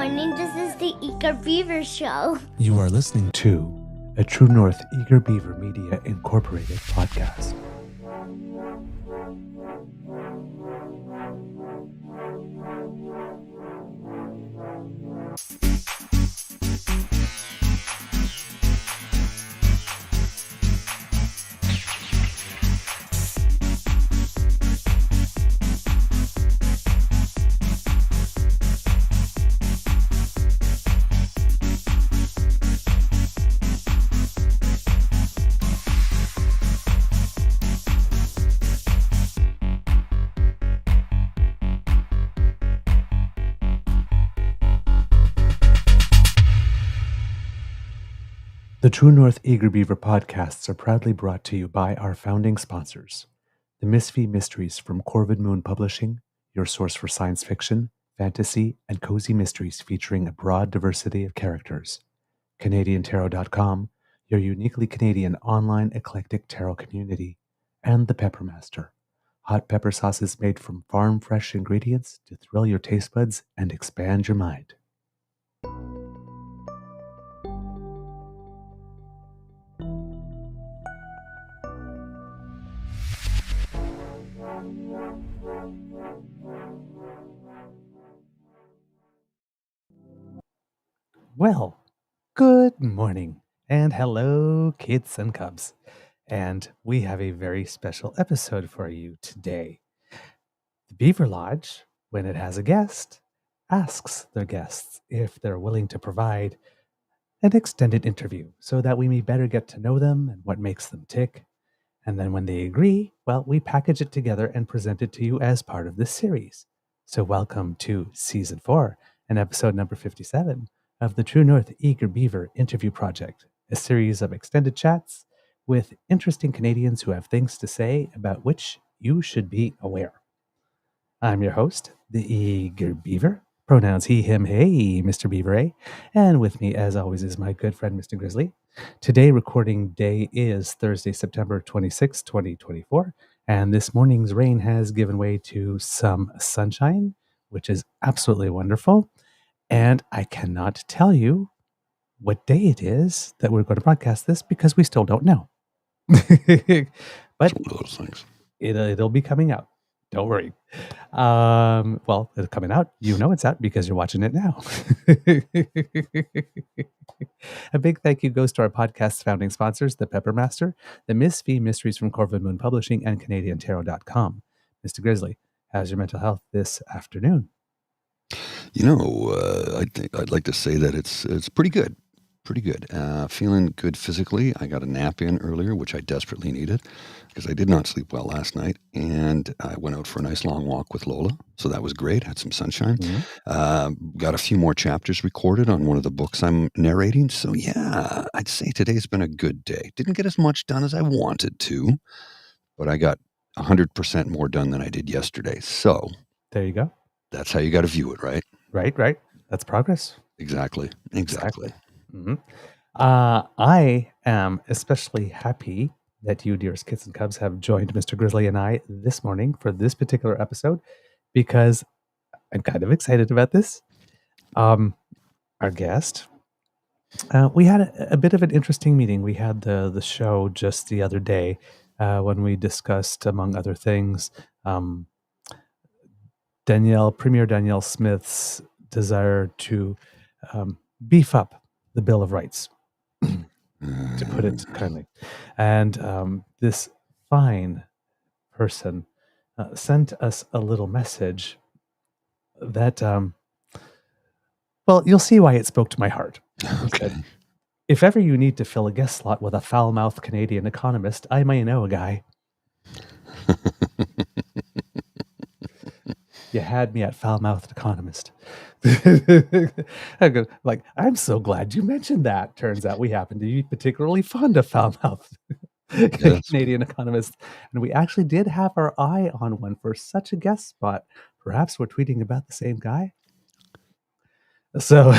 morning. This is the Eager Beaver Show. You are listening to a True North Eager Beaver Media Incorporated podcast. The True North Eager Beaver podcasts are proudly brought to you by our founding sponsors, the Misfit Mysteries from Corvid Moon Publishing, your source for science fiction, fantasy, and cozy mysteries featuring a broad diversity of characters, CanadianTarot.com, your uniquely Canadian online eclectic tarot community, and the Peppermaster, hot pepper sauces made from farm-fresh ingredients to thrill your taste buds and expand your mind. Well, good morning and hello, kids and cubs. And we have a very special episode for you today. The Beaver Lodge, when it has a guest, asks their guests if they're willing to provide an extended interview so that we may better get to know them and what makes them tick. And then when they agree, well, we package it together and present it to you as part of this series. So welcome to Season 4 and episode number 57 of the True North Eager Beaver Interview Project, a series of extended chats with interesting Canadians who have things to say about which you should be aware. I'm your host, the Eager Beaver, pronouns he, him, hey, Mr. Beaver, eh? And with me, as always, is my good friend, Mr. Grizzly. Today, recording day is Thursday, September 26, 2024, and this morning's rain has given way to some sunshine, which is absolutely wonderful. And I cannot tell you what day it is that we're going to broadcast this because we still don't know. But One of those things. It'll be coming out. Don't worry. Well, it's coming out. You know it's out because you're watching it now. A big thank you goes to our podcast's founding sponsors, the Peppermaster, the Misfit Mysteries from Corvid Moon Publishing, and CanadianTarot.com. Mr. Grizzly, how's your mental health this afternoon? I'd like to say that it's pretty good. Pretty good. Feeling good physically. I got a nap in earlier, which I desperately needed because I did not sleep well last night. And I went out for a nice long walk with Lola. So that was great. Had some sunshine. Got a few more chapters recorded on one of the books I'm narrating. So yeah, I'd say today's been a good day. Didn't get as much done as I wanted to, but I got 100% more done than I did yesterday. So There you go. that's how you got to view it, right? Right. That's progress. Exactly. Mm-hmm. I am especially happy that you, dearest kids and cubs, have joined Mr. Grizzly and I this morning for this particular episode because I'm kind of excited about this. Our guest, we had a bit of an interesting meeting. We had the show just the other day when we discussed, among other things, Premier Danielle Smith's desire to beef up the Bill of Rights, to put it kindly. And this fine person sent us a little message that, well, you'll see why it spoke to my heart. Okay. If ever you need to fill a guest slot with a foul-mouthed Canadian economist, I may know a guy. You had me at foul-mouthed economist. I go, like, I'm so glad you mentioned that. Turns out we happen to be particularly fond of foul-mouthed Yes. Canadian economists. And we actually did have our eye on one for such a guest spot. Perhaps we're tweeting about the same guy. So,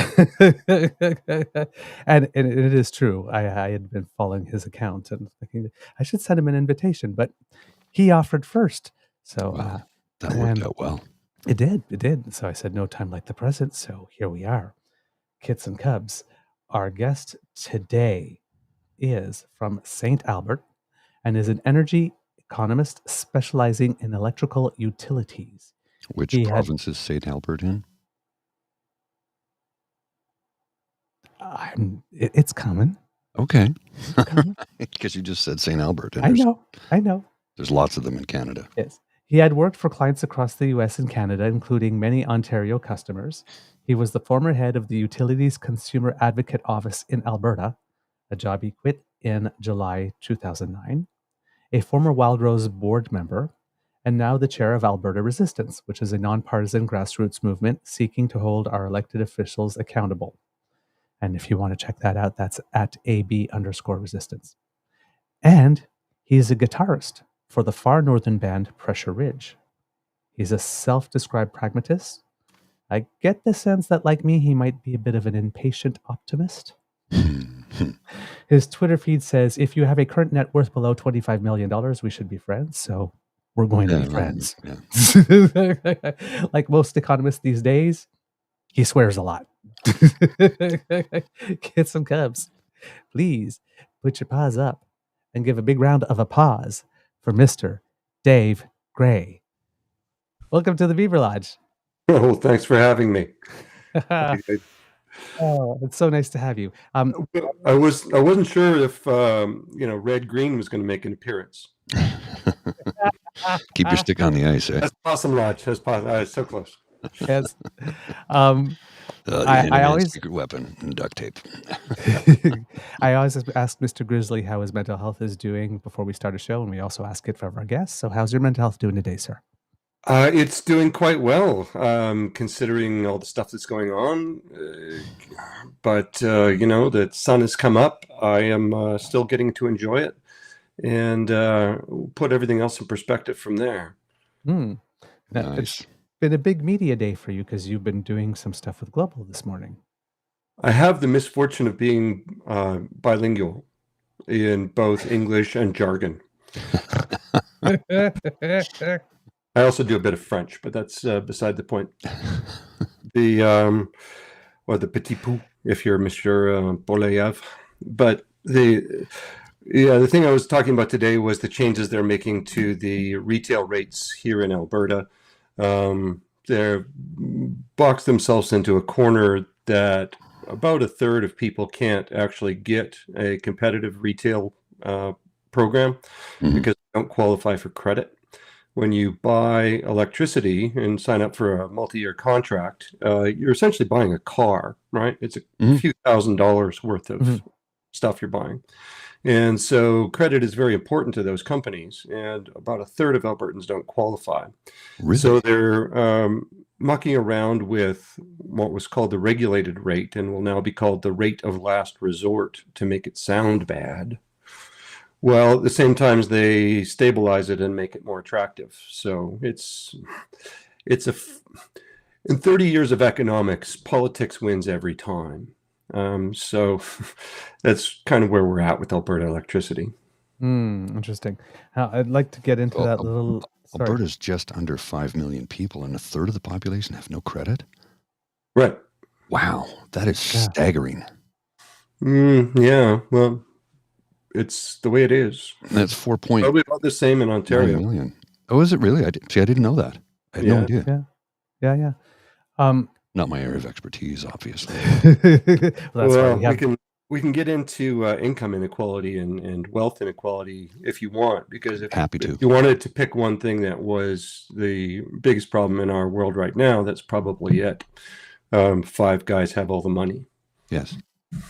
and it is true. I had been following his account and thinking I should send him an invitation, but he offered first. So Wow, that worked out well. It did. So I said, no time like the present. So here we are. Kits and Cubs, our guest today is from St. Albert and is an energy economist specializing in electrical utilities. Which He had province is St. Albert in? it's coming. Okay. It's coming. Because you just said St. Albert, and I know. there's lots of them in Canada. Yes. He had worked for clients across the US and Canada, including many Ontario customers. He was the former head of the Utilities Consumer Advocate Office in Alberta, a job he quit in July 2009, a former Wild Rose board member, and now the chair of Alberta Resistance, which is a nonpartisan grassroots movement seeking to hold our elected officials accountable. And if you want to check that out, that's at AB_resistance. And he's a guitarist for the far northern band Pressure Ridge. He's a self-described pragmatist. I get the sense that, like me, he might be a bit of an impatient optimist. His Twitter feed says, if you have a current net worth below $25 million, we should be friends. So we're going to be friends. Yeah. Like most economists these days, he swears a lot. Get some Cubs. Please put your paws up and give a big round of applause for Mr. Dave Gray. Welcome to the Beaver Lodge. Oh, thanks for having me. Oh, it's so nice to have you. I wasn't sure if Red Green was going to make an appearance. Keep your stick on the ice, eh? That's Possum Lodge. That's so close. Yes. I always secret weapon and duct tape. I always ask Mr. Grizzly how his mental health is doing before we start a show, and we also ask it for our guests. So, how's your mental health doing today, sir? It's doing quite well, considering all the stuff that's going on. But the sun has come up. I am still getting to enjoy it, and put everything else in perspective from there. Nice. It's been a big media day for you because you've been doing some stuff with Global this morning. I have the misfortune of being bilingual in both English and jargon. I also do a bit of French, but that's beside the point. The petit pou, if you're Monsieur Bolayev. But the thing I was talking about today was the changes they're making to the retail rates here in Alberta. They're boxed themselves into a corner that about a third of people can't actually get a competitive retail program because they don't qualify for credit. When you buy electricity and sign up for a multi-year contract, you're essentially buying a car, right? It's a few $1,000s worth of stuff you're buying. And so credit is very important to those companies, and about a third of Albertans don't qualify. Really? So they're mucking around with what was called the regulated rate and will now be called the rate of last resort to make it sound bad. Well, at the same time, they stabilize it and make it more attractive. So in 30 years of economics, politics wins every time. So that's kind of where we're at with Alberta electricity. Interesting. I'd like to get into that little. Alberta's just under 5 million people, and a third of the population have no credit. Right. Wow, that is staggering. Yeah. Well, it's the way it is. That's 4 point. Probably about the same in Ontario. Million. Oh, is it really? I didn't know that. I had no idea. Yeah. Not my area of expertise, obviously. We can get into income inequality and wealth inequality if you want, because if you wanted to pick one thing that was the biggest problem in our world right now, that's probably it. 5 guys have all the money. Yes.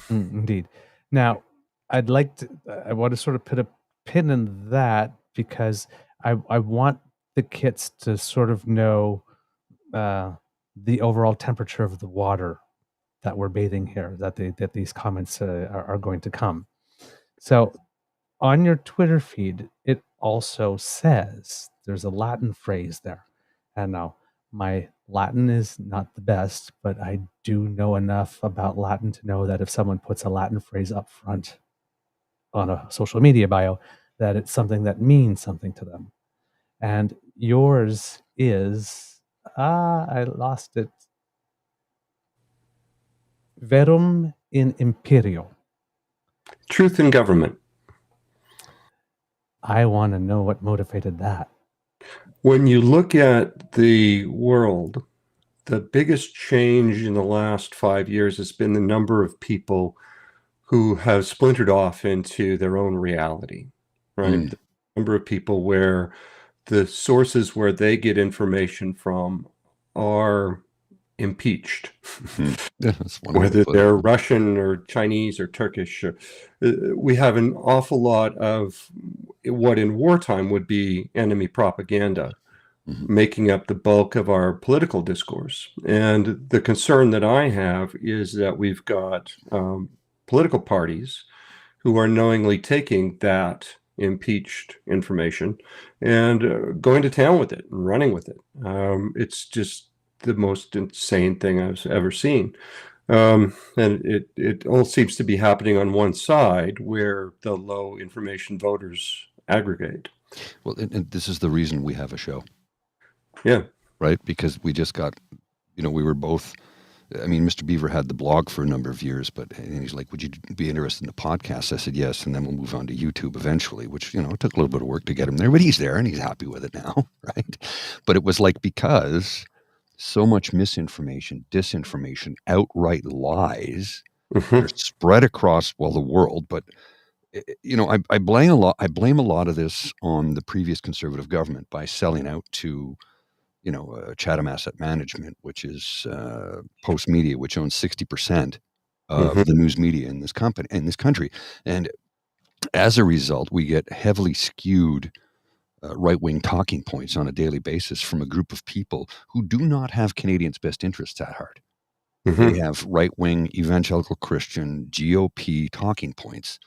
Indeed. Now, I want to sort of put a pin in that because I want the kits to sort of know the overall temperature of the water that we're bathing here, that these comments are going to come. So on your Twitter feed, it also says there's a Latin phrase there. And now my Latin is not the best, but I do know enough about Latin to know that if someone puts a Latin phrase up front on a social media bio, that it's something that means something to them. And yours is, I lost it. Verum in imperio. Truth in government. I want to know what motivated that. When you look at the world, the biggest change in the last 5 years has been the number of people who have splintered off into their own reality, right? The number of people where the sources where they get information from are impeached, whether they're Russian or Chinese or Turkish. We have an awful lot of what in wartime would be enemy propaganda making up the bulk of our political discourse. And the concern that I have is that we've got political parties who are knowingly taking that impeached information and going to town with it and running with it. It's just the most insane thing I've ever seen. And it all seems to be happening on one side where the low information voters aggregate. Well, and this is the reason we have a show. Yeah. Right? Because we just got, we were both, Mr. Beaver had the blog for a number of years, and he's like, would you be interested in the podcast? I said, yes. And then we'll move on to YouTube eventually, which, it took a little bit of work to get him there, but he's there and he's happy with it now. Right. But it was like, because so much misinformation, disinformation, outright lies are spread across, the world. But, I blame a lot of this on the previous Conservative government by selling out to, Chatham Asset Management, which is Post Media, which owns 60% of the news media in this country. And as a result, we get heavily skewed right-wing talking points on a daily basis from a group of people who do not have Canadians' best interests at heart. They have right-wing evangelical Christian GOP talking points.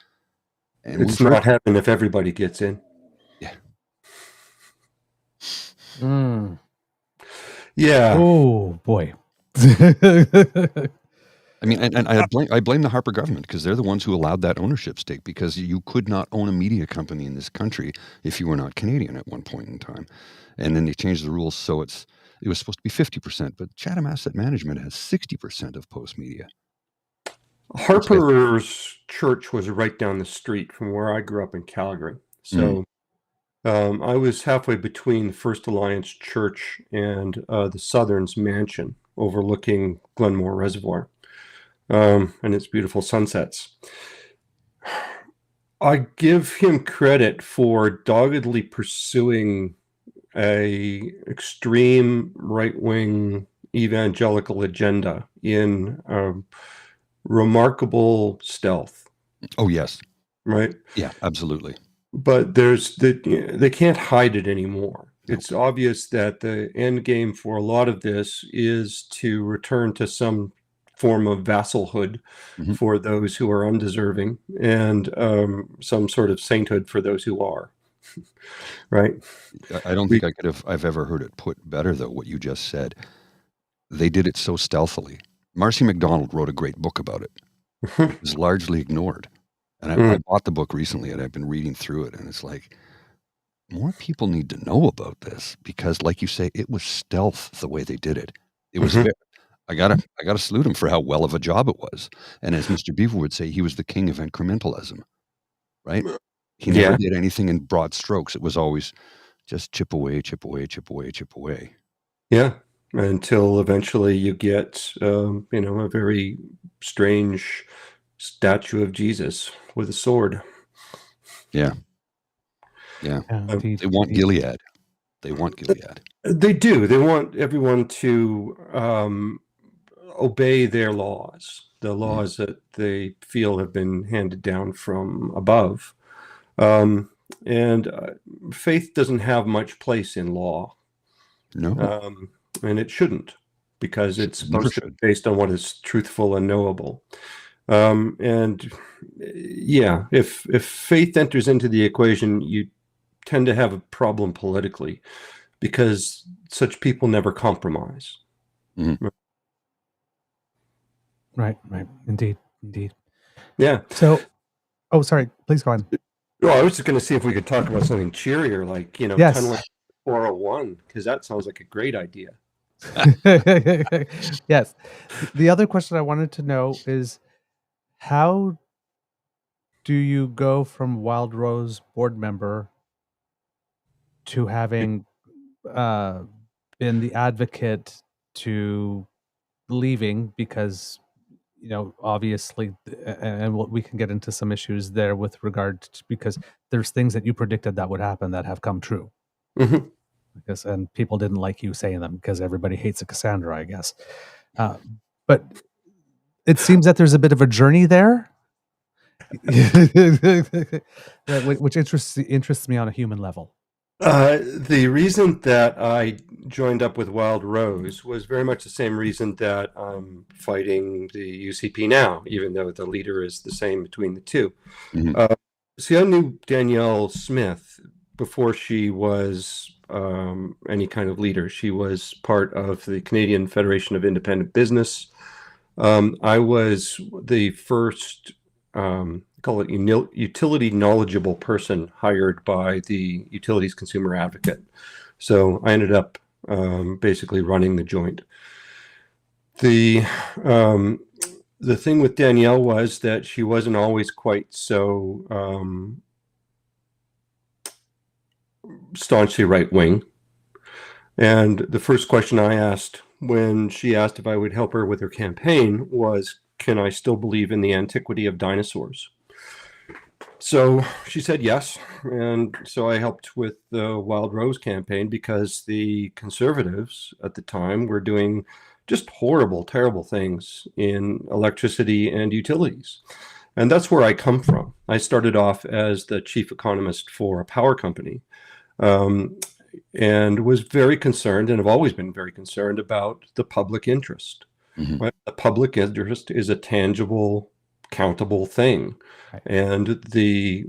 And it's not happening if everybody gets in. Yeah. Yeah. Oh boy. And I blame the Harper government, because they're the ones who allowed that ownership stake, because you could not own a media company in this country if you were not Canadian at one point in time. And then they changed the rules so it was supposed to be 50%, but Chatham Asset Management has 60% of Post Media. Harper's church was right down the street from where I grew up in Calgary. So I was halfway between the First Alliance Church and the Southerns Mansion overlooking Glenmore Reservoir and its beautiful sunsets. I give him credit for doggedly pursuing a extreme right-wing evangelical agenda in remarkable stealth. Oh, yes. Right? Yeah, absolutely. But they can't hide it anymore. No. It's obvious that the end game for a lot of this is to return to some form of vassalhood for those who are undeserving, and some sort of sainthood for those who are. Right? I don't think I've ever heard it put better, though, what you just said. They did it so stealthily. Marcy McDonald wrote a great book about it. It was largely ignored. And I bought the book recently, and I've been reading through it, and it's like, more people need to know about this, because, like you say, it was stealth the way they did it. It was I gotta salute him for how well of a job it was. And as Mr. Beaver would say, he was the king of incrementalism, right? He never did anything in broad strokes. It was always just chip away, chip away, chip away, chip away. Yeah, until eventually you get, a very strange statue of Jesus with a sword. Yeah. Yeah. They want Gilead. They want Gilead. They do. They want everyone to obey their laws, the laws that they feel have been handed down from above. And faith doesn't have much place in law. No. And it shouldn't, because it's supposed to be based on what is truthful and knowable. And yeah, if faith enters into the equation, you tend to have a problem politically, because such people never compromise. Right. Indeed. Yeah. So, sorry, please go on. Well, I was just going to see if we could talk about something cheerier, like, Yes. Tunneling 401, because that sounds like a great idea. Yes. The other question I wanted to know is, how do you go from Wild Rose board member to having uh, been the advocate to leaving because, obviously, and we can get into some issues there with regard to, because there's things that you predicted that would happen that have come true. Mm-hmm. And people didn't like you saying them because everybody hates a Cassandra, I guess. But it seems that there's a bit of a journey there, which interests me on a human level. The reason that I joined up with Wild Rose was very much the same reason that I'm fighting the UCP now, even though the leader is the same between the two. Mhm. See, I knew Danielle Smith before she was any kind of leader. She was part of the Canadian Federation of Independent Business. I was the first call it utility knowledgeable person hired by the Utilities Consumer Advocate. So I ended up basically running the joint. The thing with Danielle was that she wasn't always quite so staunchly right wing. And the first question I asked when she asked if I would help her with her campaign was, can I still believe in the antiquity of dinosaurs? So she said yes, and so I helped with the Wild Rose campaign because the Conservatives at the time were doing just horrible, terrible things in electricity and utilities. And that's where I come from. I started off as the chief economist for a power company, and was very concerned, and have always been very concerned about the public interest. Mhm. Right? The public interest is a tangible, countable thing. Right. And the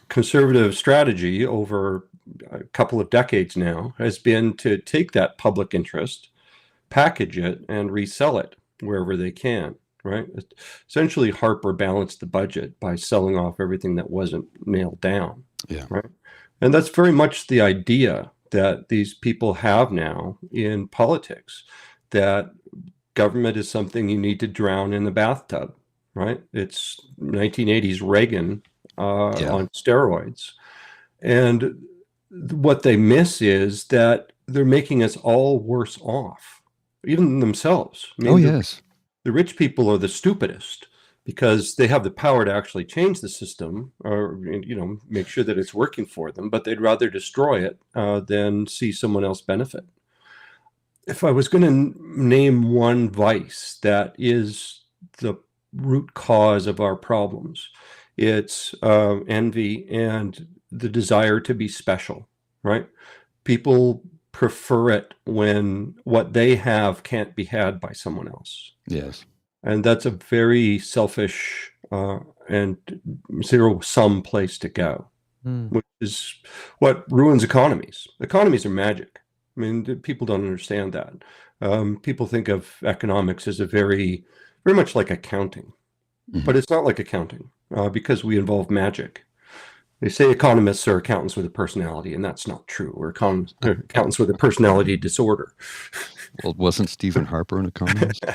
conservative strategy over a couple of decades now has been to take that public interest, package it, and resell it wherever they can, right? Essentially, Harper balanced the budget by selling off everything that wasn't nailed down. Yeah. Right. And that's very much the idea that these people have now in politics, that government is something you need to drown in the bathtub. Right? It's 1980s Reagan on steroids. And what they miss is that they're making us all worse off, even themselves. I mean, yes. The rich people are the stupidest because they have the power to actually change the system or, make sure that it's working for them, but they'd rather destroy it than see someone else benefit. If I was going to name one vice that is the root cause of our problems, it's envy and the desire to be special, right? People prefer it when what they have can't be had by someone else. Yes. And that's a very selfish and zero-sum place to go, which is what ruins economies. Economies are magic. I mean, people don't understand that. People think of economics as a very much like accounting, but it's not like accounting because we involve magic. They say economists are accountants with a personality, and that's not true. We're accountants with a personality disorder. Well, wasn't Stephen Harper an economist?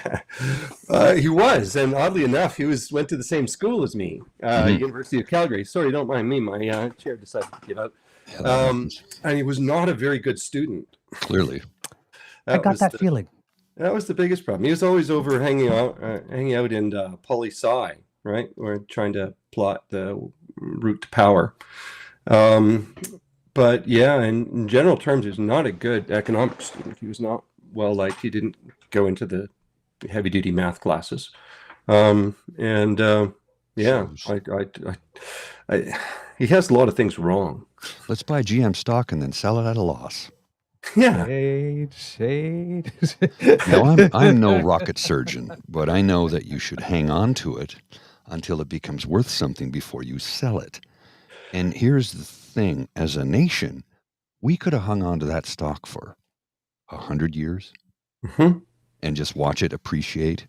He was, and oddly enough, he went to the same school as me, University of Calgary. Sorry, don't mind me. My chair decided to give out. And he was not a very good student. Clearly. I got that feeling. That was the biggest problem. He was always over hanging out in poli-sci, right? We're trying to plot the route to power. But yeah, in general terms, he was not a good economics student. He was not well liked. He didn't go into the heavy-duty math classes. He has a lot of things wrong. Let's buy GM stock and then sell it at a loss. Yeah. Shade. Now, I'm no rocket surgeon, but I know that you should hang on to it until it becomes worth something before you sell it. And here's the thing. As a nation, we could have hung on to that stock for 100 years and just watch it appreciate.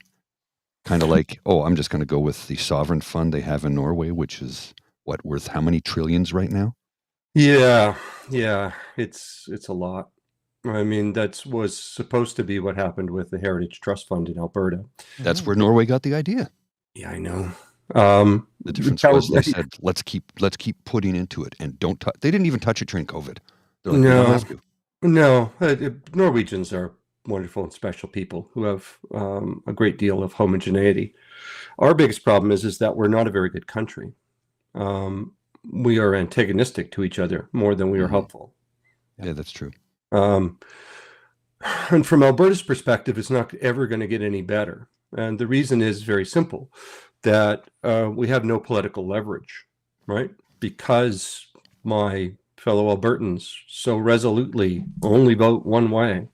Kind of like, I'm just going to go with the sovereign fund they have in Norway, which is worth how many trillions right now? Yeah, it's a lot. I mean, that was supposed to be what happened with the Heritage Trust Fund in Alberta. That's where Norway got the idea. Yeah, I know. The difference was they said, let's keep putting into it and don't touch. They didn't even touch it during COVID. They're like, we don't have to. No, Norwegians are wonderful and special people who have a great deal of homogeneity. Our biggest problem is that we're not a very good country. We are antagonistic to each other more than we are helpful. Yeah, that's true. And from Alberta's perspective, it's not ever going to get any better. And the reason is very simple, that we have no political leverage, right? Because my fellow Albertans so resolutely only vote one way.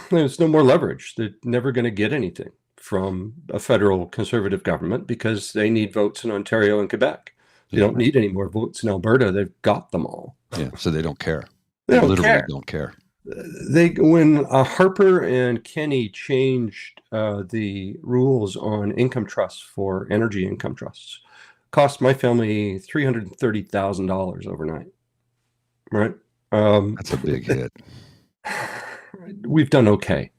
There's no more leverage. They're never going to get anything from a federal conservative government because they need votes in Ontario and Quebec. They don't need any more votes in Alberta. They've got them all. Yeah, so they don't care. They literally don't care. When Harper and Kenney changed the rules on income trusts for energy income trusts, cost my family $330,000 overnight. Right? That's a big hit. We've done okay.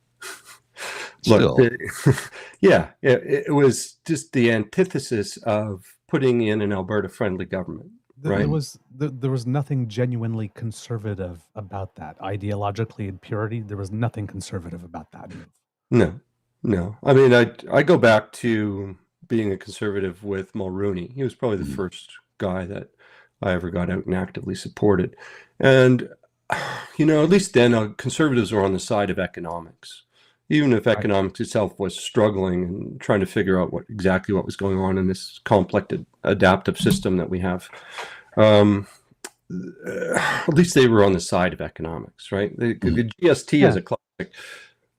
Still. Look, it was just the antithesis of putting in an Alberta-friendly government. Right. There was nothing genuinely conservative about that. Ideologically in purity, there was nothing conservative about that move. No. I mean, I go back to being a conservative with Mulrooney. He was probably the first guy that I ever got out and actively supported. And, at least then conservatives were on the side of economics. Even if economics itself was struggling and trying to figure out exactly what was going on in this complex adaptive system that we have, at least they were on the side of economics, right? The GST is a classic.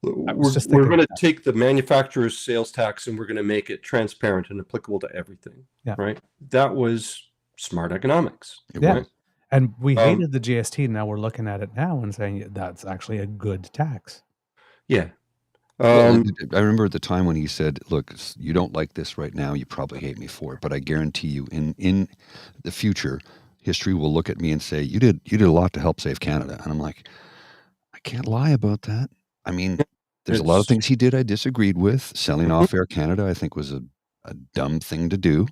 We're going to take the manufacturer's sales tax and we're going to make it transparent and applicable to everything, right? That was smart economics. Right? And we hated the GST. Now we're looking at it now and saying that's actually a good tax. Yeah. I remember at the time when he said, look, you don't like this right now, you probably hate me for it, but I guarantee you in the future, history will look at me and say, you did a lot to help save Canada. And I'm like, I can't lie about that. I mean, there's a lot of things he did I disagreed with. Selling off Air Canada, I think, was a dumb thing to do.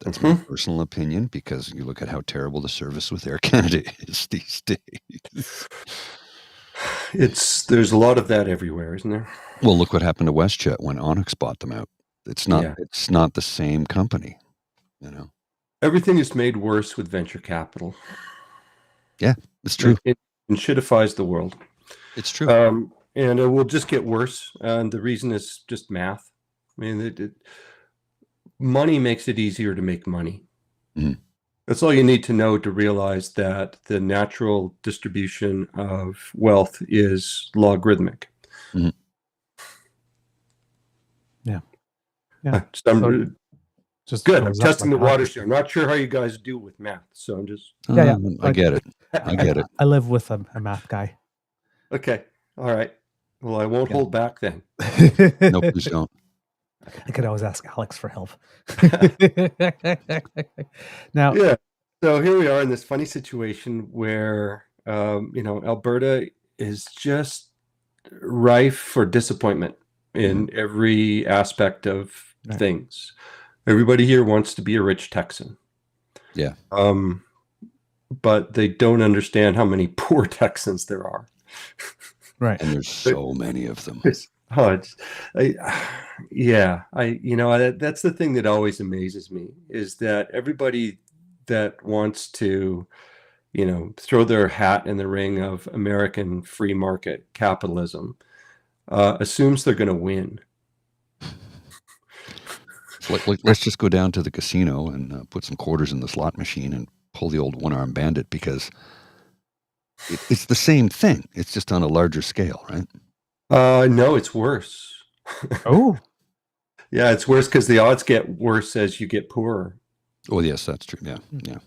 That's my personal opinion, because you look at how terrible the service with Air Canada is these days. There's a lot of that everywhere, isn't there? Well, look what happened to WestJet when Onyx bought them out. It's not the same company, Everything is made worse with venture capital. Yeah, it's true. It shitifies the world. It's true. And it will just get worse. And the reason is just math. I mean, money makes it easier to make money. That's all you need to know to realize that the natural distribution of wealth is logarithmic. Just good. I'm testing the waters here. I'm not sure how you guys do with math, so I'm just. I get it. I get it. I live with a math guy. Okay. All right. Well, I won't hold back then. No, please don't. I could always ask Alex for help. Now, so here we are in this funny situation where, Alberta is just rife for disappointment in every aspect of things. Everybody here wants to be a rich Texan. Yeah. But they don't understand how many poor Texans there are. Right. And there's so many of them. That's the thing that always amazes me, is that everybody that wants to, throw their hat in the ring of American free market capitalism assumes they're going to win. Let's just go down to the casino and put some quarters in the slot machine and pull the old one-armed bandit, because it's the same thing. It's just on a larger scale, right? No, it's worse. Oh. Yeah, it's worse because the odds get worse as you get poorer. Oh, yes, that's true. Yeah.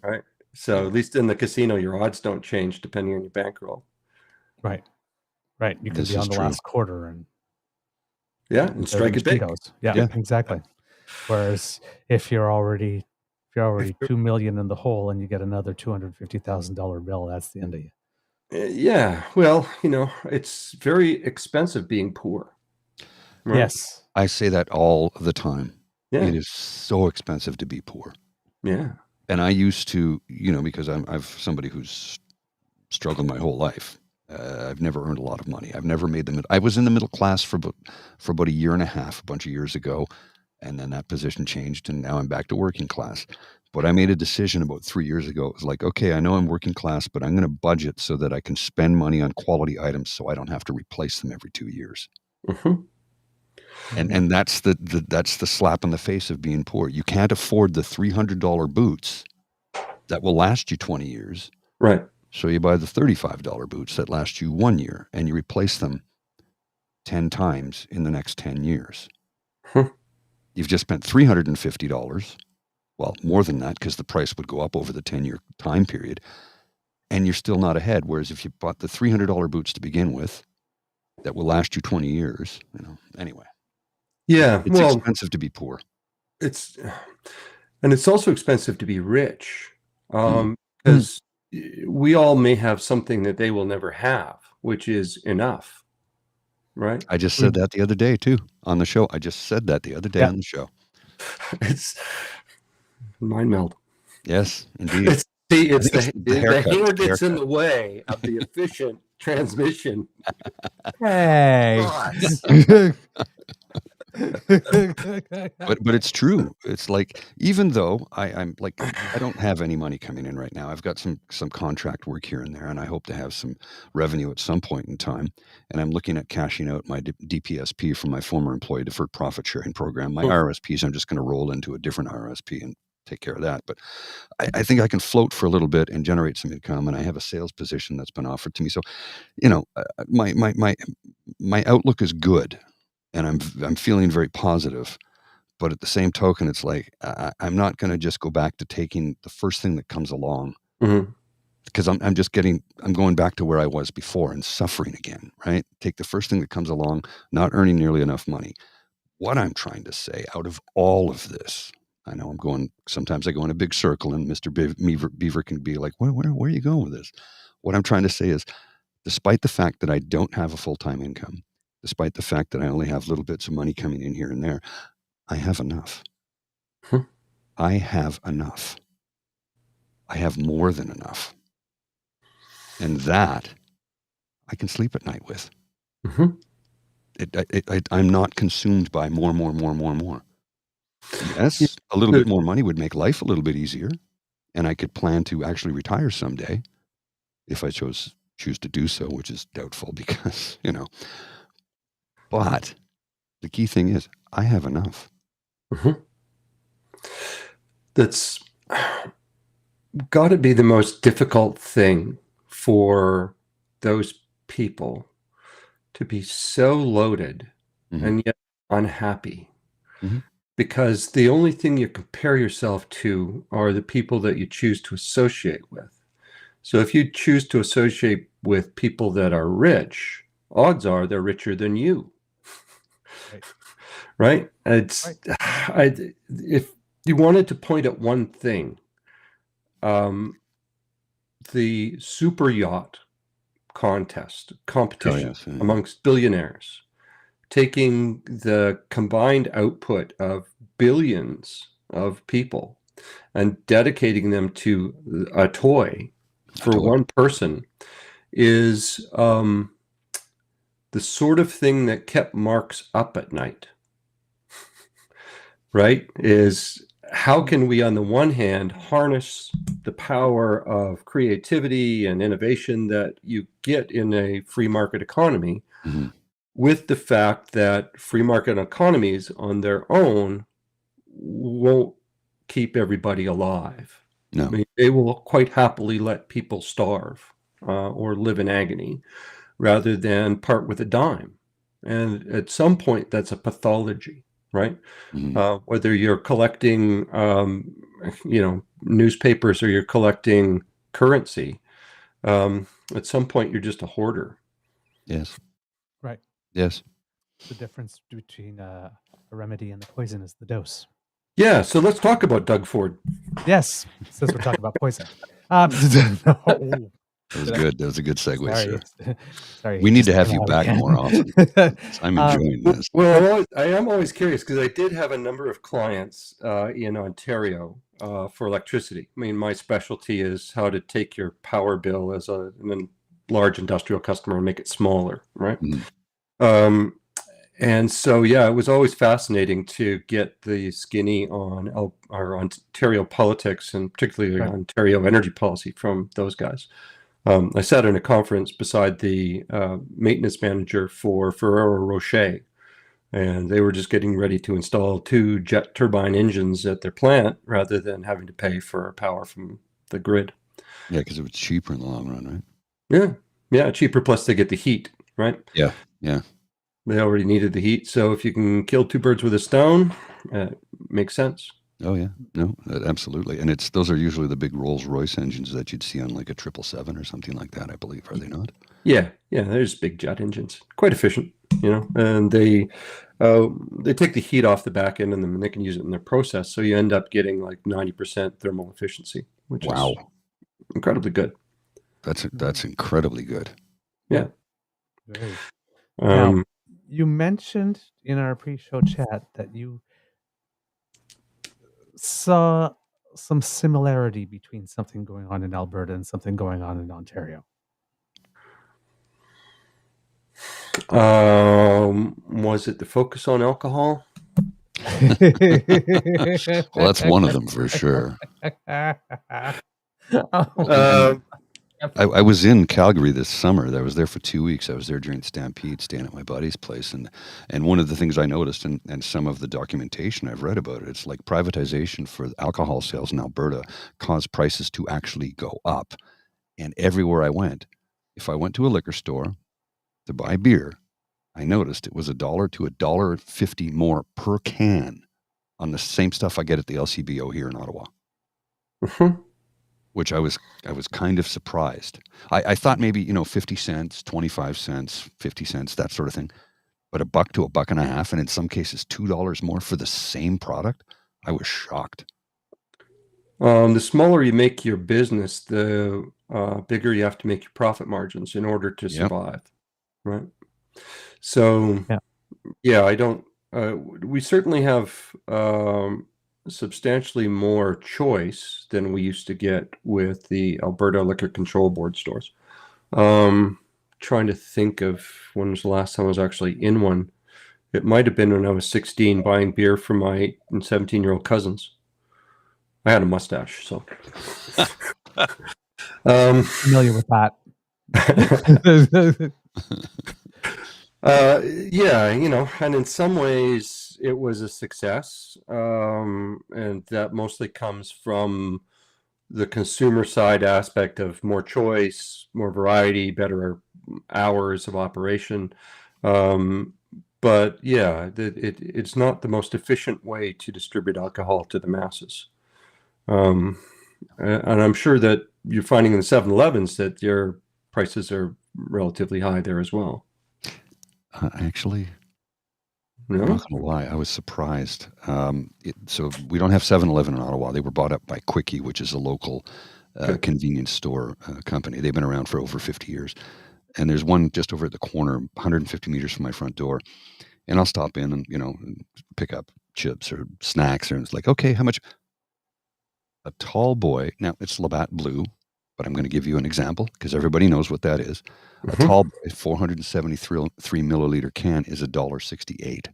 Right. So at least in the casino, your odds don't change depending on your bankroll. Right. You can be on the last quarter and and strike it big. Yeah, exactly. Whereas if you're already $2 million in the hole and you get another $250,000 bill, that's the end of you. Yeah, well, it's very expensive being poor, right? Yes. I say that all the time. Yeah, It is so expensive to be poor. yeah. And I used to, because I've somebody who's struggled my whole life. I've never earned a lot of money. I've never made I was in the middle class for about a year and a half, a bunch of years ago, and then that position changed, and now I'm back to working class. But I made a decision about 3 years ago. It was like, okay, I know I'm working class, but I'm going to budget so that I can spend money on quality items so I don't have to replace them every 2 years. Mhm. And that's the slap in the face of being poor. You can't afford the $300 boots that will last you 20 years. Right. So you buy the $35 boots that last you 1 year, and you replace them 10 times in the next 10 years. Hmm. You've just spent $350. Well, more than that, because the price would go up over the 10-year time period, and you're still not ahead. Whereas if you bought the $300 boots to begin with, that will last you 20 years, anyway. Yeah, It's well, expensive to be poor. it's also expensive to be rich, Mm. because we all may have something that they will never have, which is enough, right? I just said that the other day, too, on the show. I just said that the other day Yeah. on the show. It's mind meld. Yes, indeed. It's think the haircut. hair It's the gets in haircut. the way of the efficient transmission. Hey. Thoughts. But it's true. It's like, even though I'm like, I don't have any money coming in right now. I've got some contract work here and there, and I hope to have some revenue at some point in time. And I'm looking at cashing out my DPSP from my former employee deferred profit sharing program. My RRSPs, I'm just going to roll into a different RRSP and take care of that. But I think I can float for a little bit and generate some income, and I have a sales position that's been offered to me. So, my outlook is good, and I'm feeling very positive. But at the same token, it's like, I'm not going to just go back to taking the first thing that comes along, Mhm. because I'm going back to where I was before and suffering again, right? Take the first thing that comes along, not earning nearly enough money. What I'm trying to say out of all of this, I know sometimes I go in a big circle, and Mr. Beaver can be like, where are you going with this? What I'm trying to say is, despite the fact that I don't have a full-time income, despite the fact that I only have little bits of money coming in here and there, I have enough. Hmm. I have enough. I have more than enough. And that I can sleep at night with. Mhm. I'm not consumed by more. Yes, a little bit more money would make life a little bit easier, and I could plan to actually retire someday if I choose to do so, which is doubtful because, But the key thing is, I have enough. Mhm. That's got to be the most difficult thing for those people, to be so loaded Mhm. and yet unhappy. Mhm. Because the only thing you compare yourself to are the people that you choose to associate with. So if you choose to associate with people that are rich, odds are they're richer than you. Right? If you wanted to point at one thing, the super yacht competition yes, yeah. amongst billionaires, taking the combined output of billions of people and dedicating them to a toy for one person, is the sort of thing that kept Marx up at night. Right? Is how can we, on the one hand, harness the power of creativity and innovation that you get in a free market economy, Mhm. with the fact that free market economies on their own won't keep everybody alive. No. I mean, they will quite happily let people starve or live in agony rather than part with a dime. And at some point, that's a pathology, right? Mhm. Whether you're collecting, newspapers or you're collecting currency, at some point you're just a hoarder. Yes. Right. Yes. The difference between a remedy and the poison is the dose. Yeah, so let's talk about Doug Ford. Yes, since we're talking about poison. No. That was good. That was a good segue, Sorry. sir. Sorry. We need just to have came you out back again. more often. I'm enjoying this. Well, I am always curious because I did have a number of clients in Ontario for electricity. I mean, my specialty is how to take your power bill as a large industrial customer and make it smaller, right? Mhm. And so, yeah, it was always fascinating to get the skinny on our Ontario politics and particularly Right. Ontario energy policy from those guys. I sat in a conference beside the maintenance manager for Ferrero Rocher, and they were just getting ready to install 2 jet turbine engines at their plant rather than having to pay for power from the grid. Yeah, because it was cheaper in the long run, right? Yeah, cheaper, plus they get the heat, right? Yeah. They already needed the heat, so if you can kill 2 birds with a stone, makes sense. Oh yeah, no, absolutely. And those are usually the big Rolls-Royce engines that you'd see on like a 777 or something like that, I believe, are they not? Yeah, there's big jet engines, quite efficient, and they take the heat off the back end and then they can use it in their process. So you end up getting like 90% thermal efficiency, which is incredibly good. That's incredibly good. Yeah. Very. Now, Um, you mentioned in our pre-show chat that you saw some similarity between something going on in Alberta and something going on in Ontario. Was it the focus on alcohol? Well, that's one of them for sure. I was in Calgary this summer. I was there for 2 weeks. I was there during Stampede, staying at my buddy's place. And one of the things I noticed, and some of the documentation I've read about it, it's like privatization for alcohol sales in Alberta caused prices to actually go up. And everywhere I went, if I went to a liquor store to buy beer, I noticed it was $1 to $1.50 more per can on the same stuff I get at the LCBO here in Ottawa. Which I was kind of surprised. I thought maybe 50 cents, 25 cents, 50 cents, that sort of thing. But $1 to $1.50, and in some cases $2 more for the same product. I was shocked. The smaller you make your business, the bigger you have to make your profit margins in order to survive, right? So, I don't. We certainly have substantially more choice than we used to get with the Alberta Liquor Control Board stores. Trying to think of when was the last time I was actually in one. It might have been when I was 16 buying beer from my 8 and 17-year-old cousins. I had a mustache, so. Familiar with that. And in some ways it was a success. And that mostly comes from the consumer side aspect of more choice, more variety, better hours of operation. But yeah, it's not the most efficient way to distribute alcohol to the masses. And I'm sure that you're finding in the 7-Elevens that your prices are relatively high there as well. Actually, No? I'm not going to lie, I was surprised. So we don't have 7-Eleven in Ottawa. They were bought up by Quickie, which is a local convenience store company. They've been around for over 50 years. And there's one just over at the corner, 150 meters from my front door. And I'll stop in and, pick up chips or snacks. And it's like, okay, how much? A tall boy. Now, it's Labatt Blue, but I'm going to give you an example because everybody knows what that is. A tall boy, 473 milliliter can is $1.68.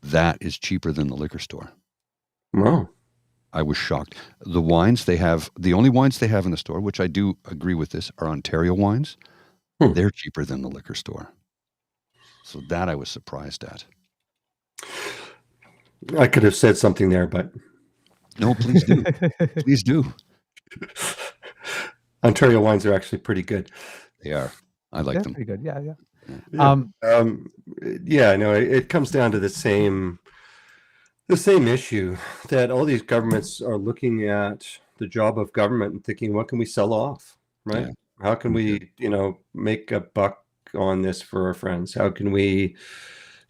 That is cheaper than the liquor store. Wow. I was shocked. The wines they have, the only wines they have in the store, which I do agree with this, are Ontario wines. They're cheaper than the liquor store. So that I was surprised at. I could have said something there, but... No, please do. Please do. Ontario wines are actually pretty good. They are. I like them. Pretty good. Yeah. It comes down to the same issue that all these governments are looking at the job of government and thinking, what can we sell off, right? Yeah. How can we, make a buck on this for our friends? How can we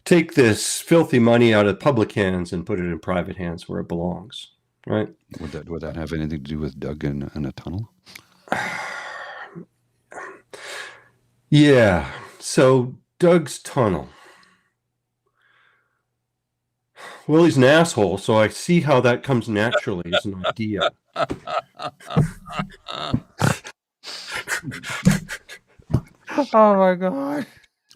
take this filthy money out of public hands and put it in private hands where it belongs, right? Would that have anything to do with Doug and a tunnel? Yeah. So Doug's tunnel. Well, he's an asshole, so I see how that comes naturally as an idea. Oh my God.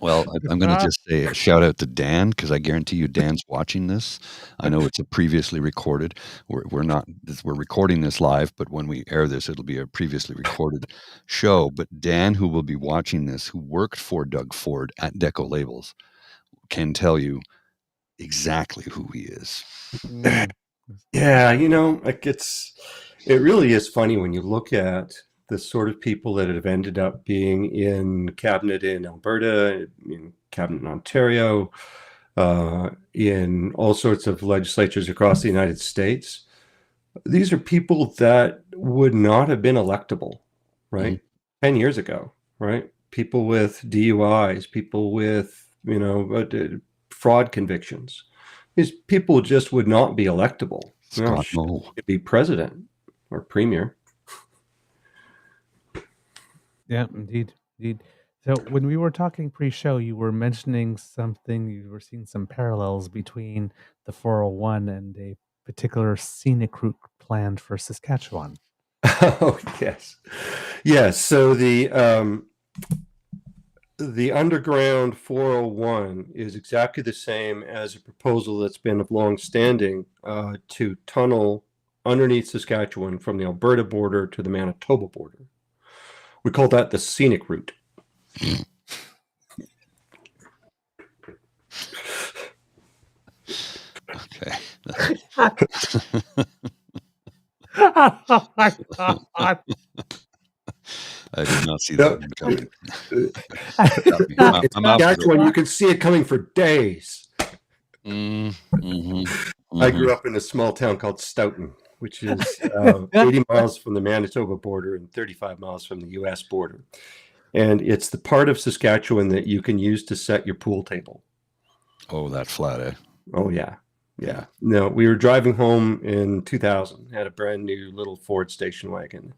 Well, I'm going to just say a shout out to Dan, because I guarantee you Dan's watching this. I know it's a previously recorded. We're recording this live, but when we air this, it'll be a previously recorded show. But Dan, who will be watching this, who worked for Doug Ford at Deco Labels, can tell you exactly who he is. Yeah, it really is funny when you look at the sort of people that have ended up being in cabinet in Alberta, in cabinet in Ontario, in all sorts of legislatures across the United States. These are people that would not have been electable, right? 10 years ago, right? People with DUIs, people with, fraud convictions. These people just would not be electable. Scott Moe. Be president or premier. Yeah, indeed. So when we were talking pre-show, you were mentioning something, you were seeing some parallels between the 401 and a particular scenic route planned for Saskatchewan. Oh, yes. Yes. So the underground 401 is exactly the same as a proposal that's been of long standing to tunnel underneath Saskatchewan from the Alberta border to the Manitoba border. We call that the scenic route. Okay. Oh my God. I did not see that coming. Saskatchewan, you can see it coming for days. I grew up in a small town called Stoughton, which is 80 miles from the Manitoba border and 35 miles from the U.S. border. And it's the part of Saskatchewan that you can use to set your pool table. Oh, that flat, eh? Oh, yeah. Yeah. No, we were driving home in 2000, had a brand new little Ford station wagon.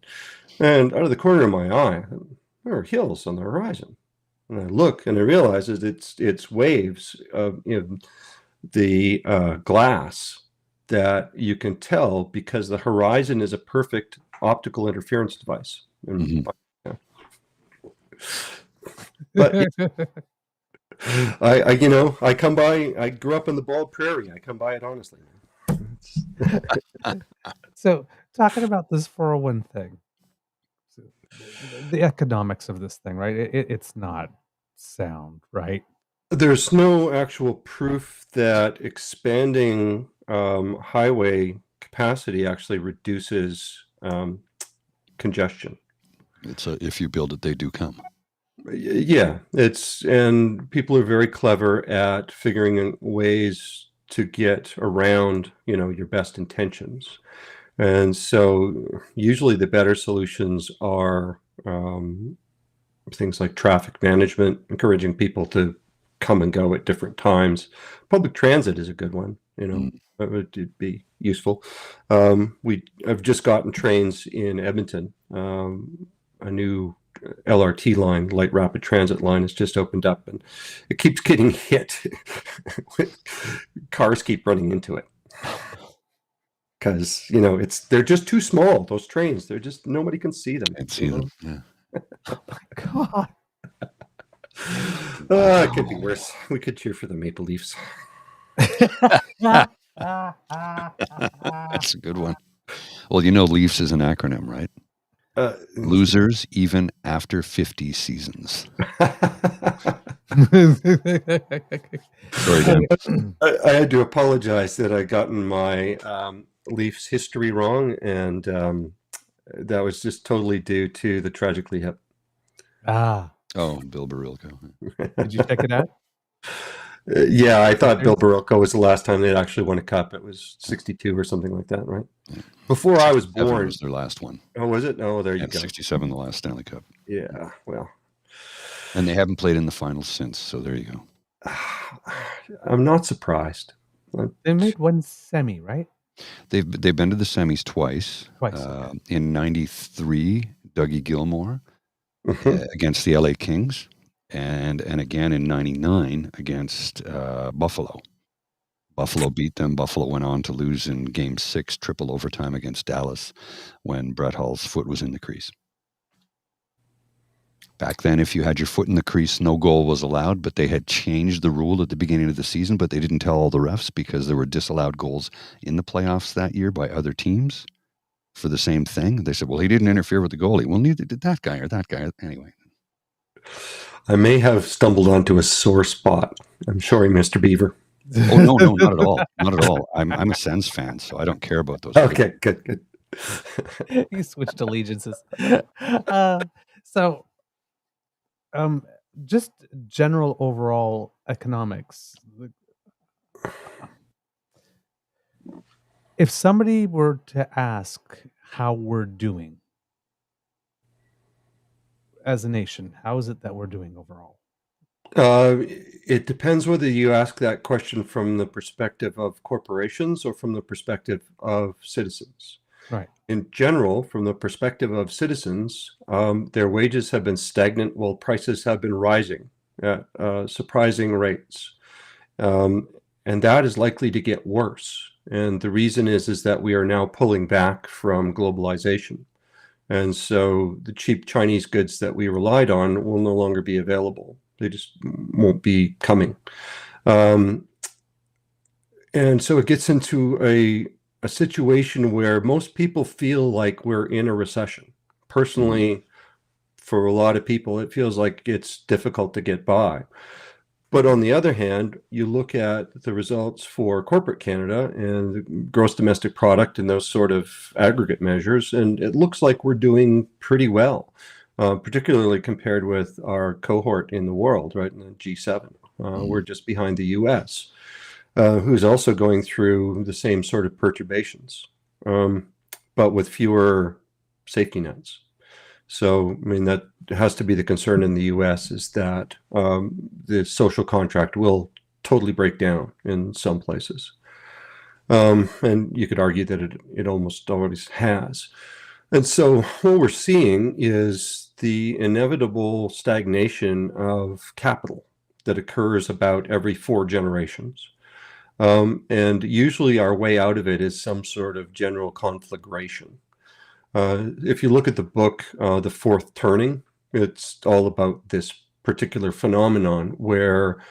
And out of the corner of my eye, there are hills on the horizon. And I look and I realize that it's waves of the glass that you can tell because the horizon is a perfect optical interference device. But I come by, I grew up in the Bald Prairie. I come by it honestly. So talking about this 401 thing, the economics of this thing, right? It's not sound, right? There's no actual proof that expanding highway capacity actually reduces congestion. It's if you build it, they do come. Yeah, and people are very clever at figuring out ways to get around, your best intentions. And so usually the better solutions are things like traffic management, encouraging people to come and go at different times. Public transit is a good one, that would be useful. I've just gotten trains in Edmonton. A new LRT line, light rapid transit line, has just opened up, and it keeps getting hit. Cars keep running into it because they're just too small. Those trains, they're just, nobody can see them. Can't see them. Yeah. Oh my God. It could be worse. We could cheer for the Maple Leafs. That's a good one. Well, Leafs is an acronym, right? Losers even after 50 seasons. Sorry, Dan. I had to apologize that I gotten my Leafs history wrong, and that was just totally due to the Tragically Hip. Oh, Bill Barilko. Did you check it out? Yeah, I thought Bill Barilko was the last time they'd actually won a cup. It was 62 or something like that, right? Yeah. Before I was born. Was their last one. Oh, was it? Oh, there you go. 67, the last Stanley Cup. Yeah, well. And they haven't played in the finals since, so there you go. I'm not surprised. They made one semi, right? They've been to the semis twice. In 93, Dougie Gilmour against the LA Kings. and again in '99 against Buffalo. Buffalo beat them. Buffalo went on to lose in Game 6, triple overtime against Dallas, when Brett Hull's foot was in the crease. Back then, if you had your foot in the crease, no goal was allowed, but they had changed the rule at the beginning of the season, but they didn't tell all the refs because there were disallowed goals in the playoffs that year by other teams for the same thing. They said, well, he didn't interfere with the goalie. Well, neither did that guy or that guy. Anyway. I may have stumbled onto a sore spot. I'm sorry, Mr. Beaver. Oh, no, not at all. Not at all. I'm a Sens fan, so I don't care about those. Okay, good. You switched allegiances. So, just general overall economics. If somebody were to ask how we're doing as a nation, how is it that we're doing overall? It depends whether you ask that question from the perspective of corporations or from the perspective of citizens. Right. In general, from the perspective of citizens, their wages have been stagnant while prices have been rising at surprising rates. And that is likely to get worse. And the reason is that we are now pulling back from globalization. And so the cheap Chinese goods that we relied on will no longer be available. They just won't be coming. And so it gets into a situation where most people feel like we're in a recession. Personally, for a lot of people, it feels like it's difficult to get by. But on the other hand, you look at the results for corporate Canada and the gross domestic product and those sort of aggregate measures, and it looks like we're doing pretty well, particularly compared with our cohort in the world, right, in the G7. We're just behind the US, who's also going through the same sort of perturbations, but with fewer safety nets. So, I mean, that has to be the concern in the US, is that the social contract will totally break down in some places. And you could argue that it almost always has. And so what we're seeing is the inevitable stagnation of capital that occurs about every 4 generations. And usually our way out of it is some sort of general conflagration. If you look at the book, The Fourth Turning, it's all about this particular phenomenon where,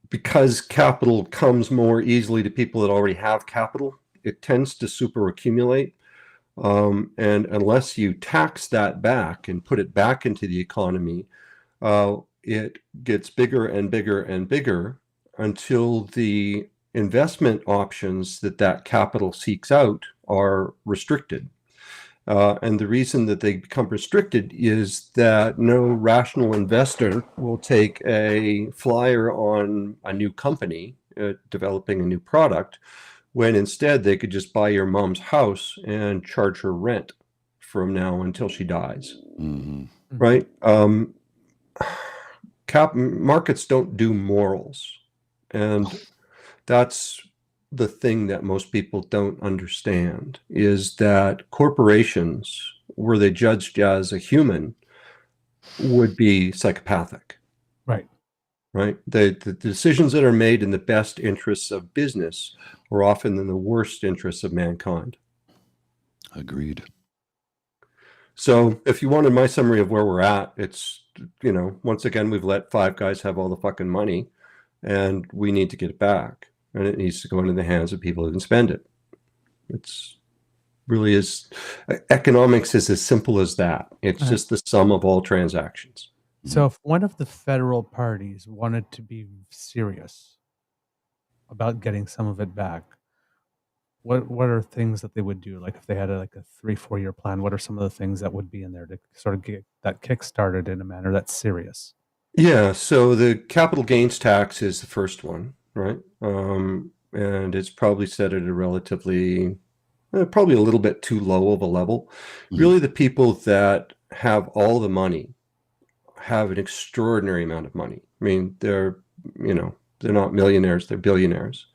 because capital comes more easily to people that already have capital, it tends to superaccumulate. And unless you tax that back and put it back into the economy, it gets bigger and bigger and bigger until the investment options that capital seeks out are restricted. And the reason that they become restricted is that no rational investor will take a flyer on a new company developing a new product, when instead they could just buy your mom's house and charge her rent from now until she dies. Right? Markets don't do morals. And that's the thing that most people don't understand, is that corporations, were they judged as a human, would be psychopathic. Right? The decisions that are made in the best interests of business are often in the worst interests of mankind. Agreed. So if you wanted my summary of where we're at, it's, once again, we've let 5 guys have all the fucking money, and we need to get it back. And it needs to go into the hands of people who can spend it. It's really is, economics is as simple as that. It's just the sum of all transactions. So if one of the federal parties wanted to be serious about getting some of it back, what are things that they would do? Like if they had a 3-4 year plan, what are some of the things that would be in there to sort of get that kick started in a manner that's serious? Yeah, so the capital gains tax is the first one, right? And it's probably set at a relatively, probably a little bit too low of a level. Really, the people that have all the money have an extraordinary amount of money. I mean, they're not millionaires, they're billionaires.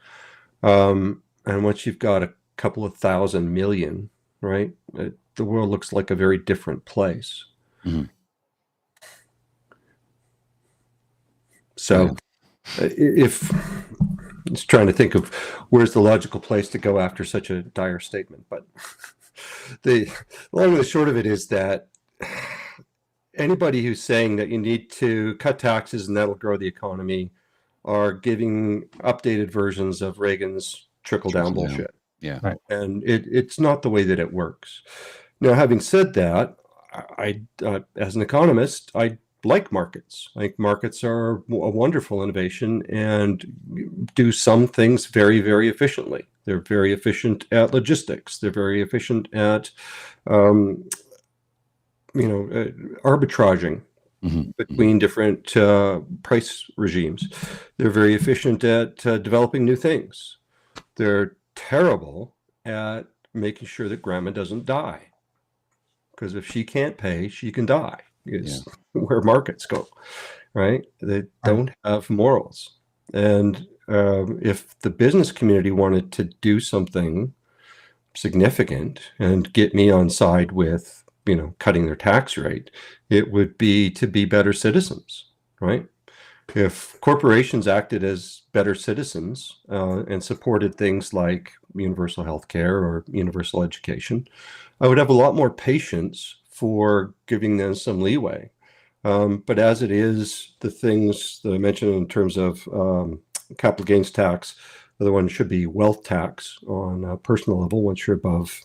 And once you've got a couple of 1,000 million, right, the world looks like a very different place. So if just trying to think of where's the logical place to go after such a dire statement, but the long and the short of it is that anybody who's saying that you need to cut taxes and that'll grow the economy are giving updated versions of Reagan's trickle-down bullshit. Yeah. Right. And it's not the way that it works. Now, having said that, I as an economist, I like markets. Like markets are a wonderful innovation and do some things very, very efficiently. They're very efficient at logistics. They're very efficient at, arbitraging between different price regimes. They're very efficient at developing new things. They're terrible at making sure that grandma doesn't die. Because if she can't pay, she can die. It's where markets go, right? They don't have morals. And if the business community wanted to do something significant and get me on side with, cutting their tax rate, it would be to be better citizens, right? If corporations acted as better citizens and supported things like universal health care or universal education, I would have a lot more patience for giving them some leeway. But as it is, the things that I mentioned in terms of capital gains tax, the other one should be wealth tax on a personal level once you're above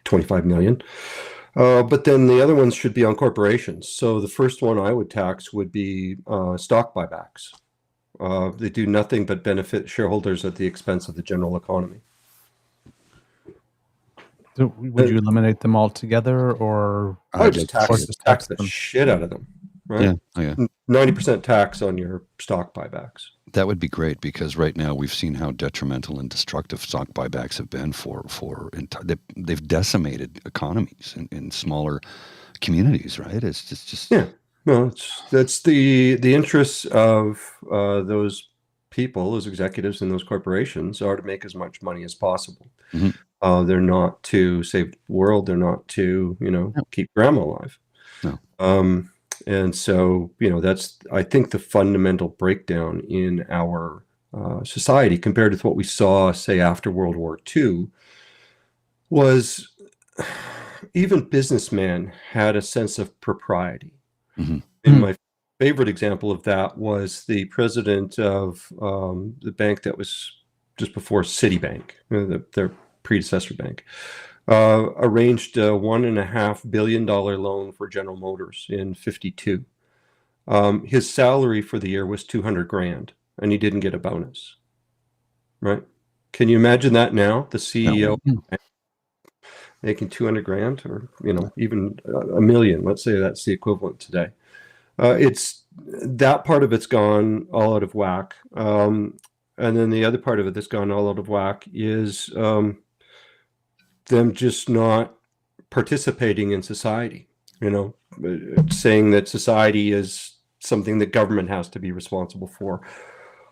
25 million. But then the other ones should be on corporations. So the first one I would tax would be stock buybacks. They do nothing but benefit shareholders at the expense of the general economy. So would you eliminate them altogether, or I would just tax the shit out of them, right? Yeah. 90% tax on your stock buybacks. That would be great, because right now we've seen how detrimental and destructive stock buybacks have been they've decimated economies in smaller communities, right? It's just No, that's the interests of those people, those executives in those corporations are to make as much money as possible. They're not to save the world. They're not to keep grandma alive. No. And so, that's, I think, the fundamental breakdown in our society compared with what we saw, say, after World War II, was even businessmen had a sense of propriety. And my favorite example of that was the president of the bank that was just before Citibank, their predecessor bank. Arranged a $1.5 billion loan for General Motors in 1952. His salary for the year was $200,000, and he didn't get a bonus. Right? Can you imagine that now? The CEO making $200,000, or even $1 million. Let's say that's the equivalent today. It's that part of it's gone all out of whack, and then the other part of it that's gone all out of whack is them just not participating in society, saying that society is something that government has to be responsible for.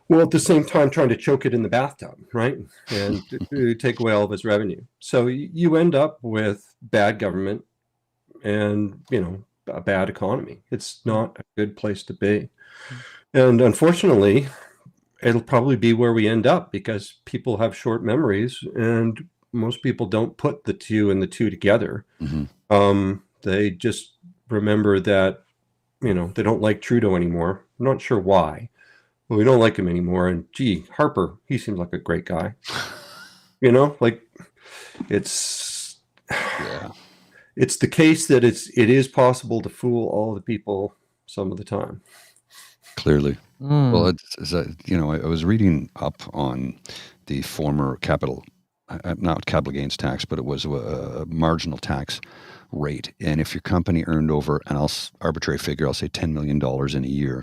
Well, at the same time, trying to choke it in the bathtub, right? And to take away all of its revenue. So you end up with bad government and, a bad economy. It's not a good place to be. And unfortunately, it'll probably be where we end up, because people have short memories and most people don't put the two and the two together. They just remember that, they don't like Trudeau anymore. I'm not sure why. Well, we don't like him anymore. And gee, Harper, he seems like a great guy. It's it's the case that it is possible to fool all the people some of the time. Clearly. Well, I was reading up on the former not capital gains tax, but it was a marginal tax rate. And if your company earned over, and arbitrary figure, I'll say $10 million in a year,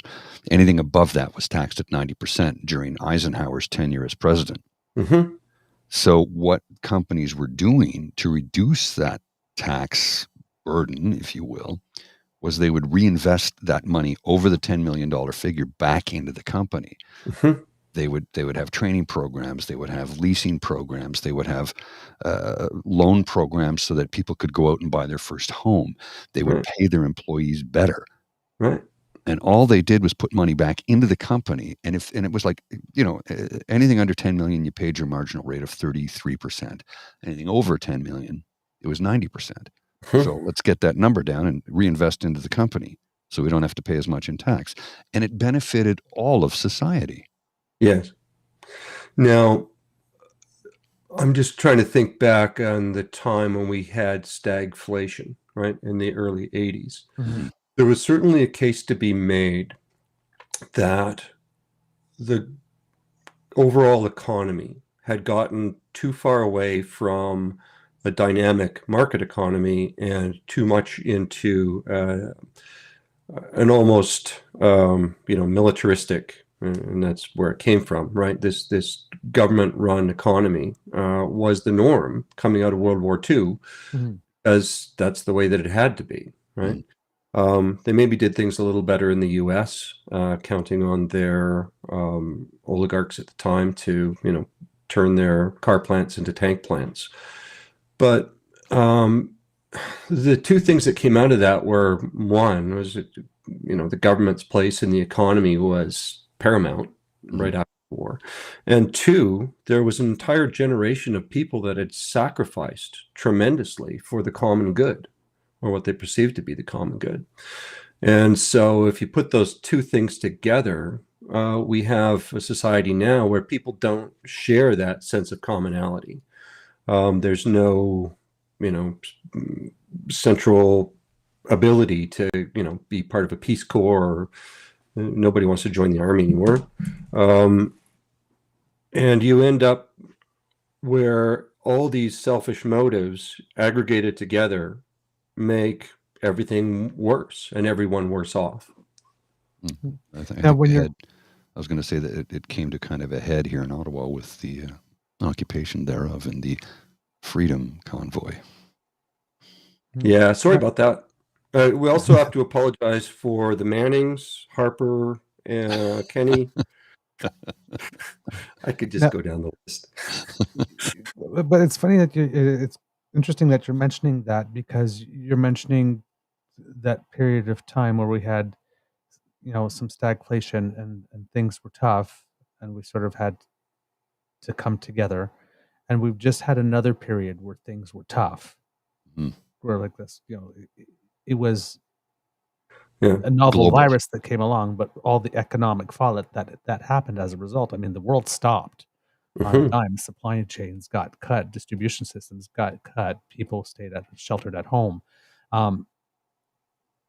anything above that was taxed at 90% during Eisenhower's tenure as president. So what companies were doing to reduce that tax burden, if you will, was they would reinvest that money over the $10 million figure back into the company. They would have training programs, they would have leasing programs, they would have loan programs so that people could go out and buy their first home. They would pay their employees better. Right. And all they did was put money back into the company. And it was like, anything under 10 million, you paid your marginal rate of 33%. Anything over 10 million, it was 90%. So let's get that number down and reinvest into the company so we don't have to pay as much in tax. And it benefited all of society. Yes. Now, I'm just trying to think back on the time when we had stagflation, right, in the early 80s. Mhm. There was certainly a case to be made that the overall economy had gotten too far away from a dynamic market economy and too much into an almost militaristic, and that's where it came from, right? This government-run economy was the norm coming out of World War II, Mhm. as that's the way that it had to be, right? They maybe did things a little better in the U.S., counting on their oligarchs at the time to, turn their car plants into tank plants. But the two things that came out of that were, one was, the government's place in the economy was paramount right after the war. And two, there was an entire generation of people that had sacrificed tremendously for the common good, or what they perceived to be the common good. And so if you put those two things together, we have a society now where people don't share that sense of commonality. There's no, central ability to, be part of a Peace Corps, or nobody wants to join the army anymore. And you end up where all these selfish motives aggregated together make everything worse and everyone worse off. Now, when you're I was going to say that it came to kind of a head here in Ottawa with the occupation thereof and the Freedom Convoy. Yeah, sorry about that. We also have to apologize for the Mannings, Harper, Kenny. I could just go down the list. But it's funny that it's interesting that you're mentioning that, because you're mentioning that period of time where we had, some stagflation and things were tough, and we sort of had to come together. And we've just had another period where things were tough. Where like this, it was a novel Global virus that came along, but all the economic fallout that happened as a result. I mean, the world stopped on a dime. Supply chains got cut, distribution systems got cut, people sheltered at home, and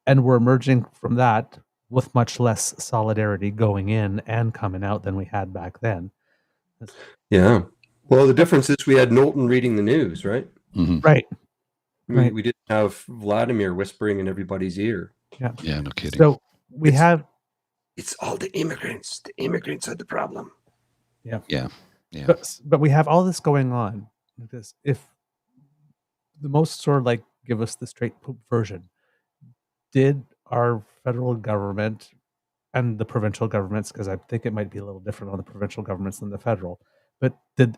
we're emerging from that with much less solidarity going in and coming out than we had back then. Yeah. Well, the difference is we had Knowlton reading the news, right? Right. Right. We didn't have Vladimir whispering in everybody's ear. Yeah, no kidding. So we have. It's all the immigrants. The immigrants are the problem. Yeah. But we have all this going on. Because if the most sort of like give us the straight poop version, did our federal government and the provincial governments, because I think it might be a little different on the provincial governments than the federal, but did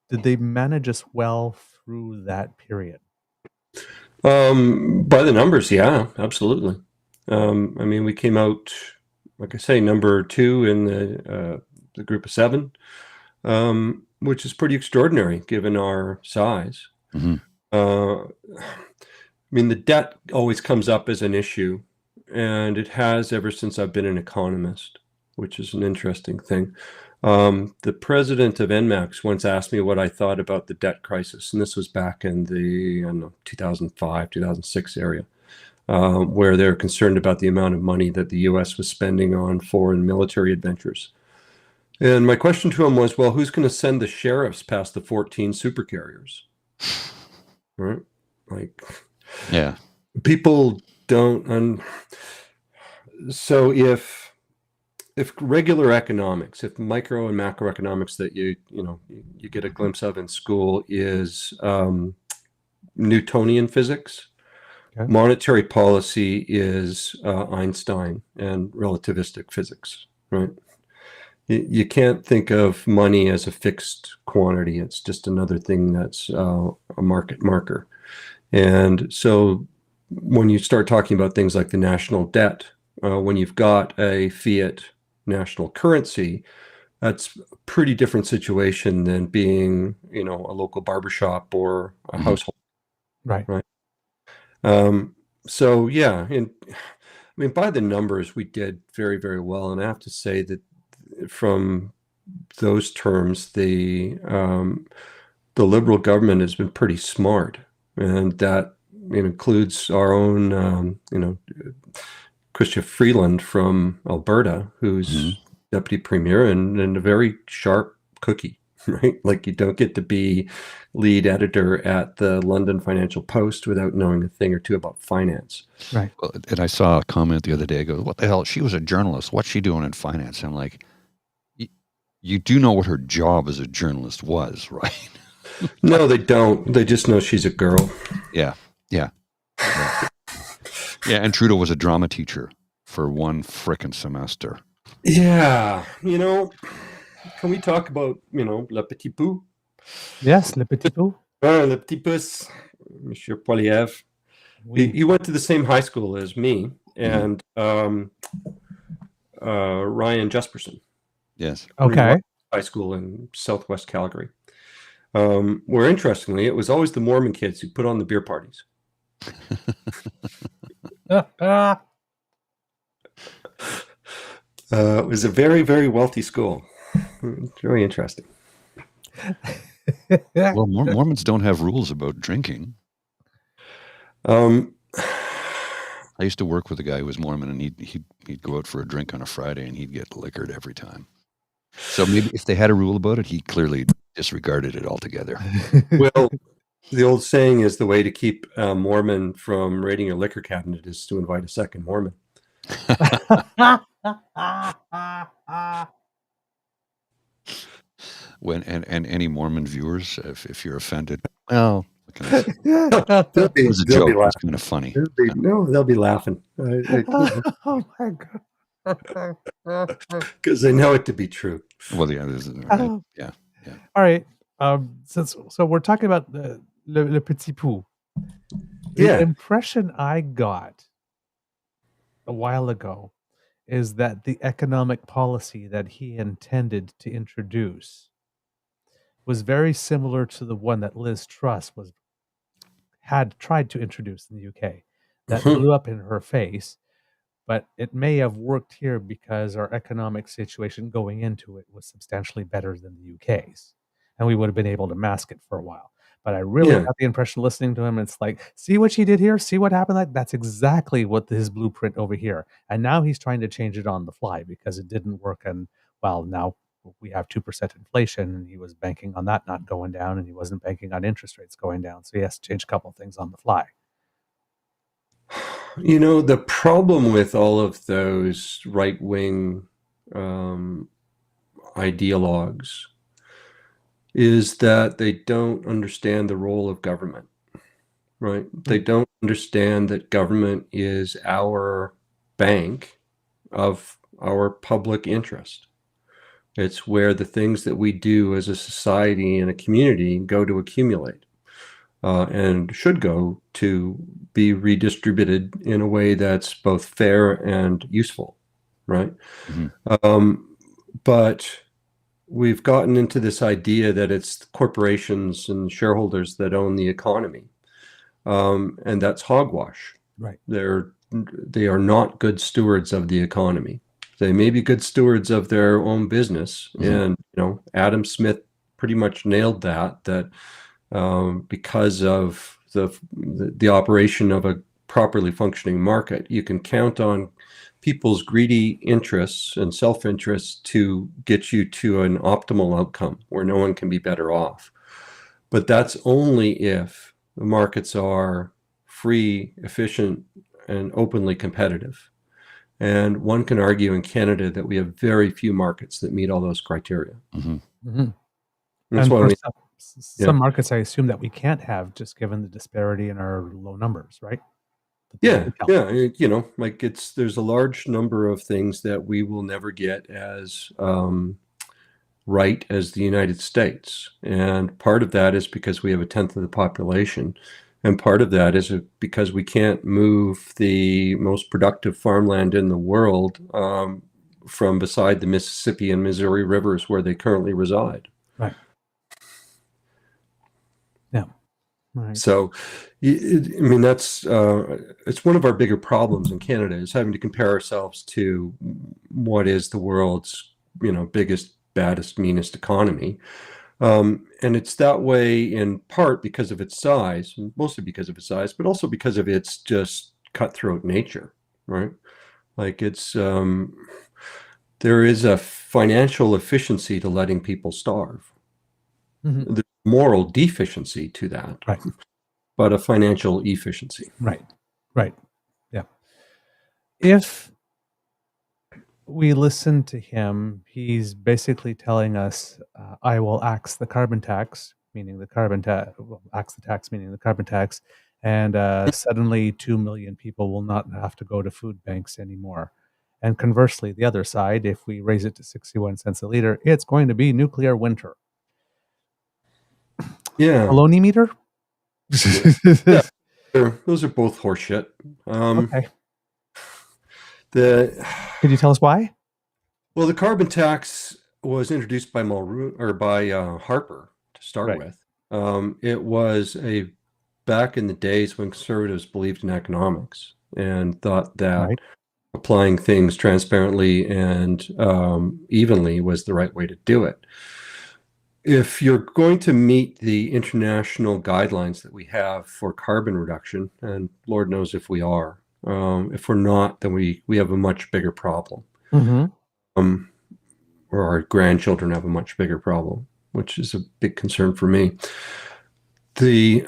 they manage us well through that period? By the numbers, yeah, absolutely. I mean, we came out, like I say, number 2 in the group of 7, which is pretty extraordinary given our size. I mean, the debt always comes up as an issue, and it has ever since I've been an economist, which is an interesting thing. The president of NMAX once asked me what I thought about the debt crisis, and this was back in the 2005, 2006 area, where they're concerned about the amount of money that the U.S. was spending on foreign military adventures. And my question to him was, well, who's going to send the sheriffs past the 14 supercarriers? Right? Like, yeah, people don't. So if regular economics, if micro and macroeconomics that you get a glimpse of in school is Newtonian physics, monetary policy is Einstein and relativistic physics, right? You can't think of money as a fixed quantity. It's just another thing that's a market marker. And so when you start talking about things like the national debt, when you've got a fiat national currency, that's a pretty different situation than being, a local barbershop or a household. Right. Right. So yeah, by the numbers, we did very, very well, and I have to say that from those terms, the Liberal government has been pretty smart, and that includes our own, Chrystia Freeland from Alberta, who's deputy premier and a very sharp cookie, right? Like, you don't get to be lead editor at the London Financial Post without knowing a thing or two about finance. Right. Well, and I saw a comment the other day. I go, what the hell? She was a journalist. What's she doing in finance? I'm like, you do know what her job as a journalist was, right? No, they don't. They just know she's a girl. Yeah. And Trudeau was a drama teacher for one frickin' semester. Yeah. Can we talk about, Le Petit Pou? Yes, Le Petit Pou. Le Petit Pouce, Monsieur Poilievre. He went to the same high school as me and Ryan Jesperson. Yes. Okay. High school in Southwest Calgary. Where interestingly, it was always the Mormon kids who put on the beer parties. It was a very, very wealthy school. It's very interesting. Well, Mormons don't have rules about drinking. I used to work with a guy who was Mormon, and he'd go out for a drink on a Friday, and he'd get liquored every time. So maybe if they had a rule about it, he clearly disregarded it altogether. Well, the old saying is the way to keep a Mormon from raiding your liquor cabinet is to invite a second Mormon. When and any Mormon viewers, if you're offended, well, They'll be it was a joke. It's laughing. kind of funny. They'll be laughing. Oh my God. Because they know it to be true. Well, yeah, All right. So we're talking about Le Petit Pou. The Yeah. impression I got a while ago is that the economic policy that he intended to introduce was very similar to the one that Liz Truss had tried to introduce in the UK. That blew up in her face, but it may have worked here because our economic situation going into it was substantially better than the UK's, and we would have been able to mask it for a while. But I really got the impression listening to him, it's like, see what she did here? See what happened? Like, that's exactly what his blueprint over here. And now he's trying to change it on the fly because it didn't work. And, well, now we have 2% inflation, and he was banking on that not going down, and he wasn't banking on interest rates going down. So he has to change a couple of things on the fly. The problem with all of those right-wing ideologues is that they don't understand the role of government, right? They don't understand that government is our bank of our public interest. It's where the things that we do as a society and a community go to accumulate and should go to be redistributed in a way that's both fair and useful, right? But we've gotten into this idea that it's corporations and shareholders that own the economy, and that's hogwash. Right. They are not good stewards of the economy. They may be good stewards of their own business, and Adam Smith pretty much nailed that because of the operation of a properly functioning market, you can count on people's greedy interests and self-interests to get you to an optimal outcome where no one can be better off. But that's only if the markets are free, efficient, and openly competitive. And one can argue in Canada that we have very few markets that meet all those criteria. That's And why for some markets, I assume that we can't have, just given the disparity in our low numbers, right? There's a large number of things that we will never get as right as the United States. And part of that is because we have a tenth of the population. And part of that is because we can't move the most productive farmland in the world from beside the Mississippi and Missouri rivers where they currently reside. Right. Yeah. Right. So, I mean, that's it's one of our bigger problems in Canada is having to compare ourselves to what is the world's, biggest, baddest, meanest economy. And it's that way in part because of its size, mostly because of its size, but also because of its just cutthroat nature, right? Like there is a financial efficiency to letting people starve. Mm-hmm. There's moral deficiency to that, right, but a financial efficiency. Right. Yeah. If we listen to him, he's basically telling us, I will axe the carbon tax, meaning the carbon tax, axe the tax, meaning the carbon tax, and suddenly 2 million people will not have to go to food banks anymore. And conversely, the other side, if we raise it to 61 cents a liter, it's going to be nuclear winter. Yeah. Baloney meter? Yeah. Those are both horseshit. Okay. Could you tell us why? Well, the carbon tax was introduced by Harper to start with. It was back in the days when conservatives believed in economics and thought that applying things transparently and evenly was the right way to do it. If you're going to meet the international guidelines that we have for carbon reduction, and Lord knows if we are, if we're not, then we have a much bigger problem. Mm-hmm. Or our grandchildren have a much bigger problem, which is a big concern for me. The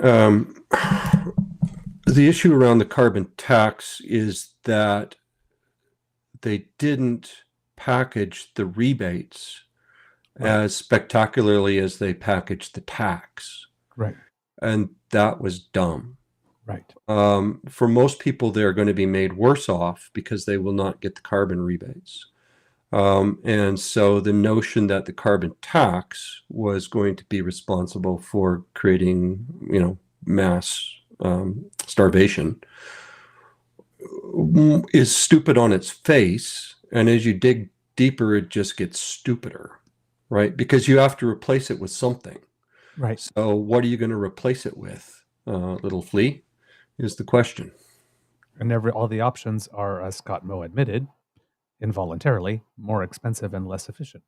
issue around the carbon tax is that they didn't package the rebates as spectacularly as they packaged the tax. Right. And that was dumb. Right. For most people, they're going to be made worse off because they will not get the carbon rebates. And so the notion that the carbon tax was going to be responsible for creating, mass starvation is stupid on its face. And as you dig deeper, it just gets stupider, right? Because you have to replace it with something. Right. So what are you going to replace it with? Little flea is the question. And all the options are, as Scott Moe admitted, involuntarily more expensive and less efficient.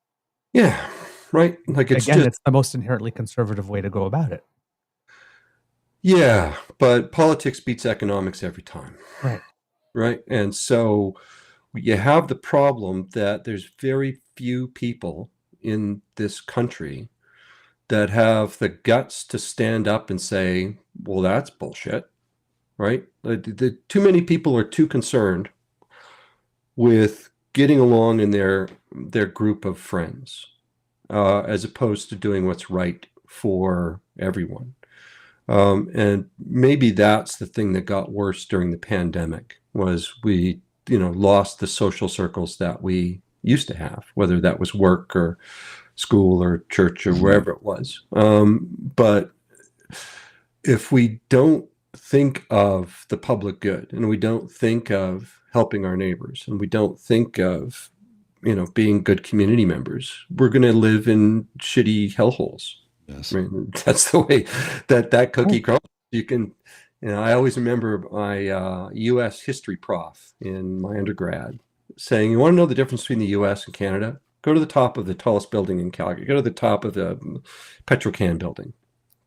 Yeah, right. Like it's the most inherently conservative way to go about it. Yeah, but politics beats economics every time. Right. Right. And so you have the problem that there's very few people in this country that have the guts to stand up and say, well, that's bullshit. Right. Too many people are too concerned with getting along in their group of friends, as opposed to doing what's right for everyone. And maybe that's the thing that got worse during the pandemic was we, lost the social circles that we used to have, whether that was work or school or church or wherever it was. But if we don't think of the public good and we don't think of helping our neighbors and we don't think of, being good community members, we're going to live in shitty hellholes. Yes. I mean, that's the way that cookie crumbles. You can, I always remember my U.S. history prof in my undergrad saying, you want to know the difference between the U.S. and Canada? Go to the top of the tallest building in Calgary. Go to the top of the Petrocan building.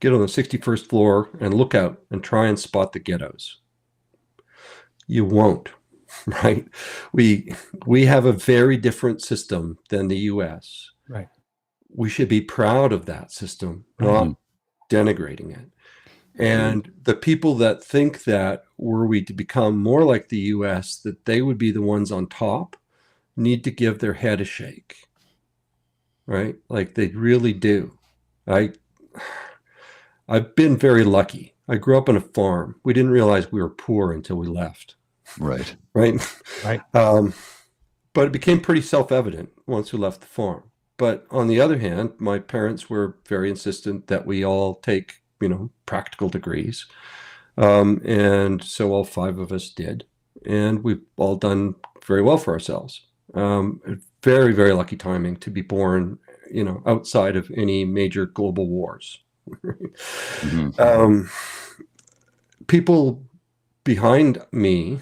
Get on the 61st floor and look out and try and spot the ghettos. You won't, right? We have a very different system than the U.S. Right. We should be proud of that system, not denigrating it. And the people that think that were we to become more like the U.S., that they would be the ones on top, need to give their head a shake, right? Like they really do. I've been very lucky. I grew up on a farm. We didn't realize we were poor until we left. Right. Right. But it became pretty self-evident once we left the farm. But on the other hand, my parents were very insistent that we all take, practical degrees. And so all 5 of us did, and we've all done very well for ourselves. Very, very lucky timing to be born, outside of any major global wars. Mhm. People behind me,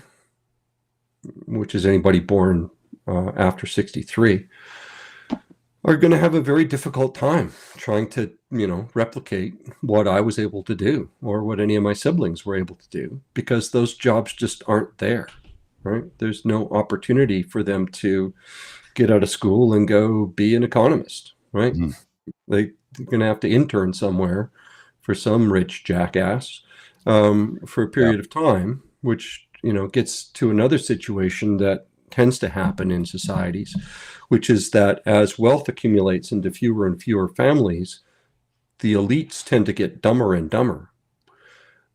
which is anybody born after 63, are going to have a very difficult time trying to, replicate what I was able to do or what any of my siblings were able to do, because those jobs just aren't there, right? There's no opportunity for them to get out of school and go be an economist, right? Mhm. They're going to have to intern somewhere for some rich jackass for a period of time, which, gets to another situation that tends to happen in societies, which is that as wealth accumulates into fewer and fewer families, the elites tend to get dumber and dumber.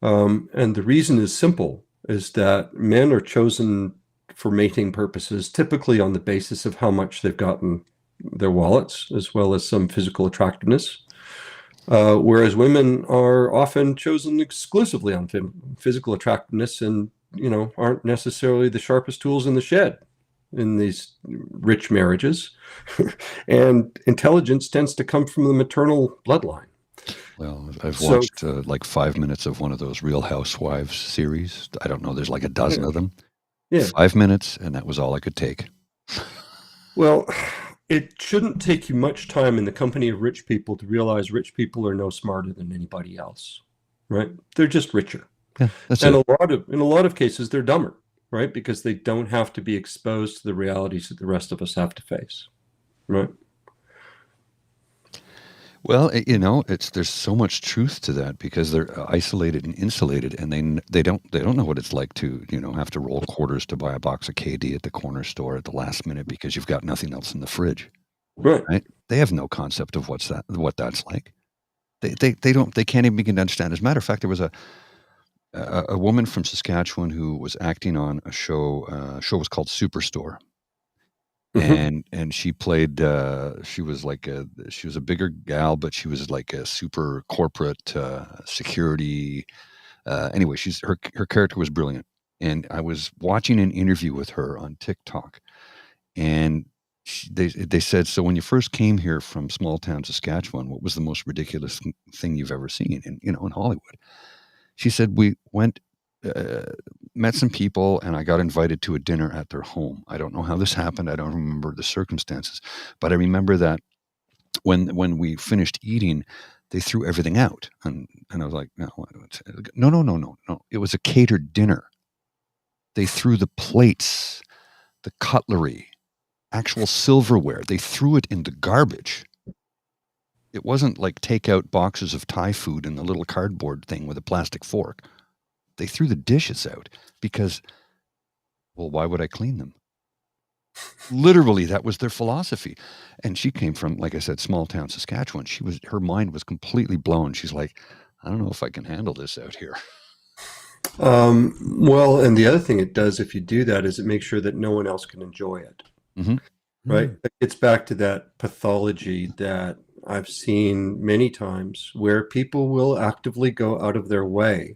And the reason is simple, is that men are chosen for mating purposes, typically on the basis of how much they've got in their wallets, as well as some physical attractiveness. Whereas women are often chosen exclusively on physical attractiveness and, aren't necessarily the sharpest tools in the shed in these rich marriages. And intelligence tends to come from the maternal bloodline. Well, I've So- watched like 5 minutes of one of those Real Housewives series. I don't know, there's like a dozen of them. Yeah. 5 minutes, and that was all I could take. Well, it shouldn't take you much time in the company of rich people to realize rich people are no smarter than anybody else, right? They're just richer. Yeah, that's And it. in a lot of cases, they're dumber, right? Because they don't have to be exposed to the realities that the rest of us have to face, right? Well, there's so much truth to that because they're isolated and insulated, and they don't know what it's like to have to roll quarters to buy a box of KD at the corner store at the last minute because you've got nothing else in the fridge. Right. Right? They have no concept of what that's like. They can't even begin to understand. As a matter of fact, there was a woman from Saskatchewan who was acting on a show. Show was called Superstore. Mhm. And she played she was a bigger gal, but she was like a super corporate security anyway, her character was brilliant. And I was watching an interview with her on TikTok, and they said, so when you first came here from small town Saskatchewan, what was the most ridiculous thing you've ever seen in Hollywood? She said, we went met some people, and I got invited to a dinner at their home. I don't know how this happened. I don't remember the circumstances, but I remember that when we finished eating, they threw everything out, and I was like, no. It was a catered dinner. They threw the plates, the cutlery, actual silverware. They threw it in the garbage. It wasn't like take out boxes of Thai food in the little cardboard thing with a plastic fork. They threw the dishes out because, well, why would I clean them? Literally, that was their philosophy. And she came from, like I said, small town Saskatchewan. Her mind was completely blown. She's like, I don't know if I can handle this out here. Well, and the other thing it does if you do that is it makes sure that no one else can enjoy it. Right? It gets back to that pathology that I've seen many times where people will actively go out of their way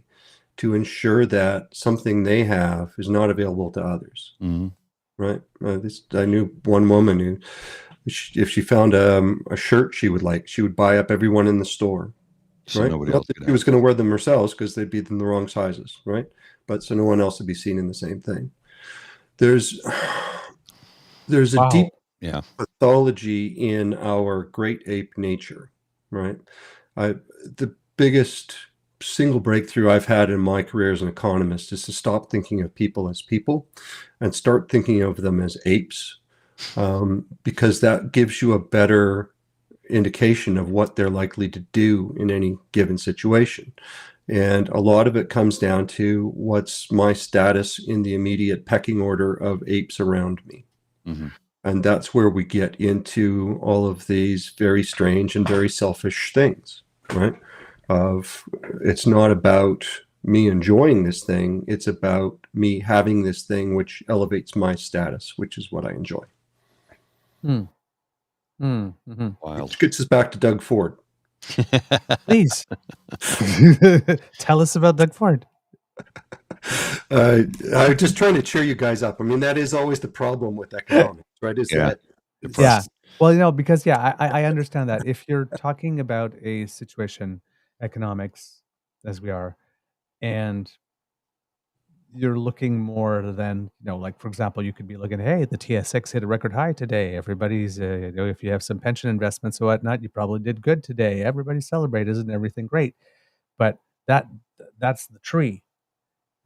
to ensure that something they have is not available to others. Mm-hmm. Right? I knew one woman who, if she found a shirt she would like, she would buy up everyone in the store. So right? nobody Not else that could she was going to wear them herself because they'd be in the wrong sizes, right? But so no one else would be seen in the same thing. There's a Wow. deep Yeah. pathology in our great ape nature, right? The biggest single breakthrough I've had in my career as an economist is to stop thinking of people as people and start thinking of them as apes, because that gives you a better indication of what they're likely to do in any given situation. And a lot of it comes down to what's my status in the immediate pecking order of apes around me. Mm-hmm. And that's where we get into all of these very strange and very selfish things, right? It's not about me enjoying this thing. It's about me having this thing, which elevates my status, which is what I enjoy. Mm-hmm. Wild. Which gets us back to Doug Ford. Please tell us about Doug Ford. I'm just trying to cheer you guys up. I mean, that is always the problem with economics, right? Is Yeah. that Yeah. Well, because I understand that if you're talking about a situation, economics, as we are, and you're looking more than, like, for example, you could be looking, hey, the TSX hit a record high today. Everybody's, if you have some pension investments or whatnot, you probably did good today. Everybody celebrate, isn't everything great? But that that's the tree.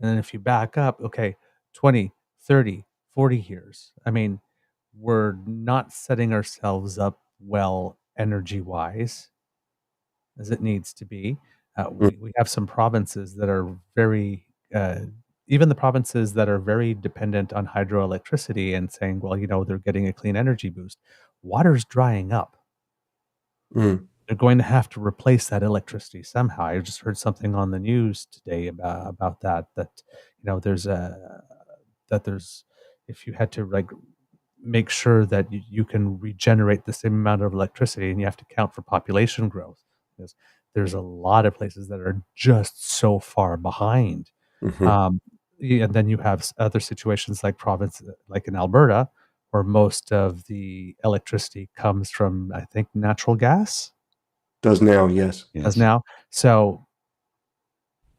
And then if you back up, okay, 20, 30, 40 years, I mean, we're not setting ourselves up well energy wise as it needs to be. We have some provinces that are very, even the provinces that are very dependent on hydroelectricity and saying, well, they're getting a clean energy boost. Water's drying up. Mm. They're going to have to replace that electricity somehow. I just heard something on the news today about that there's if you had to like make sure that you can regenerate the same amount of electricity, and you have to count for population growth, because there's a lot of places that are just so far behind. Mhm. And then you have other situations like like in Alberta, where most of the electricity comes from, I think, natural gas. Does now, yes. As now. So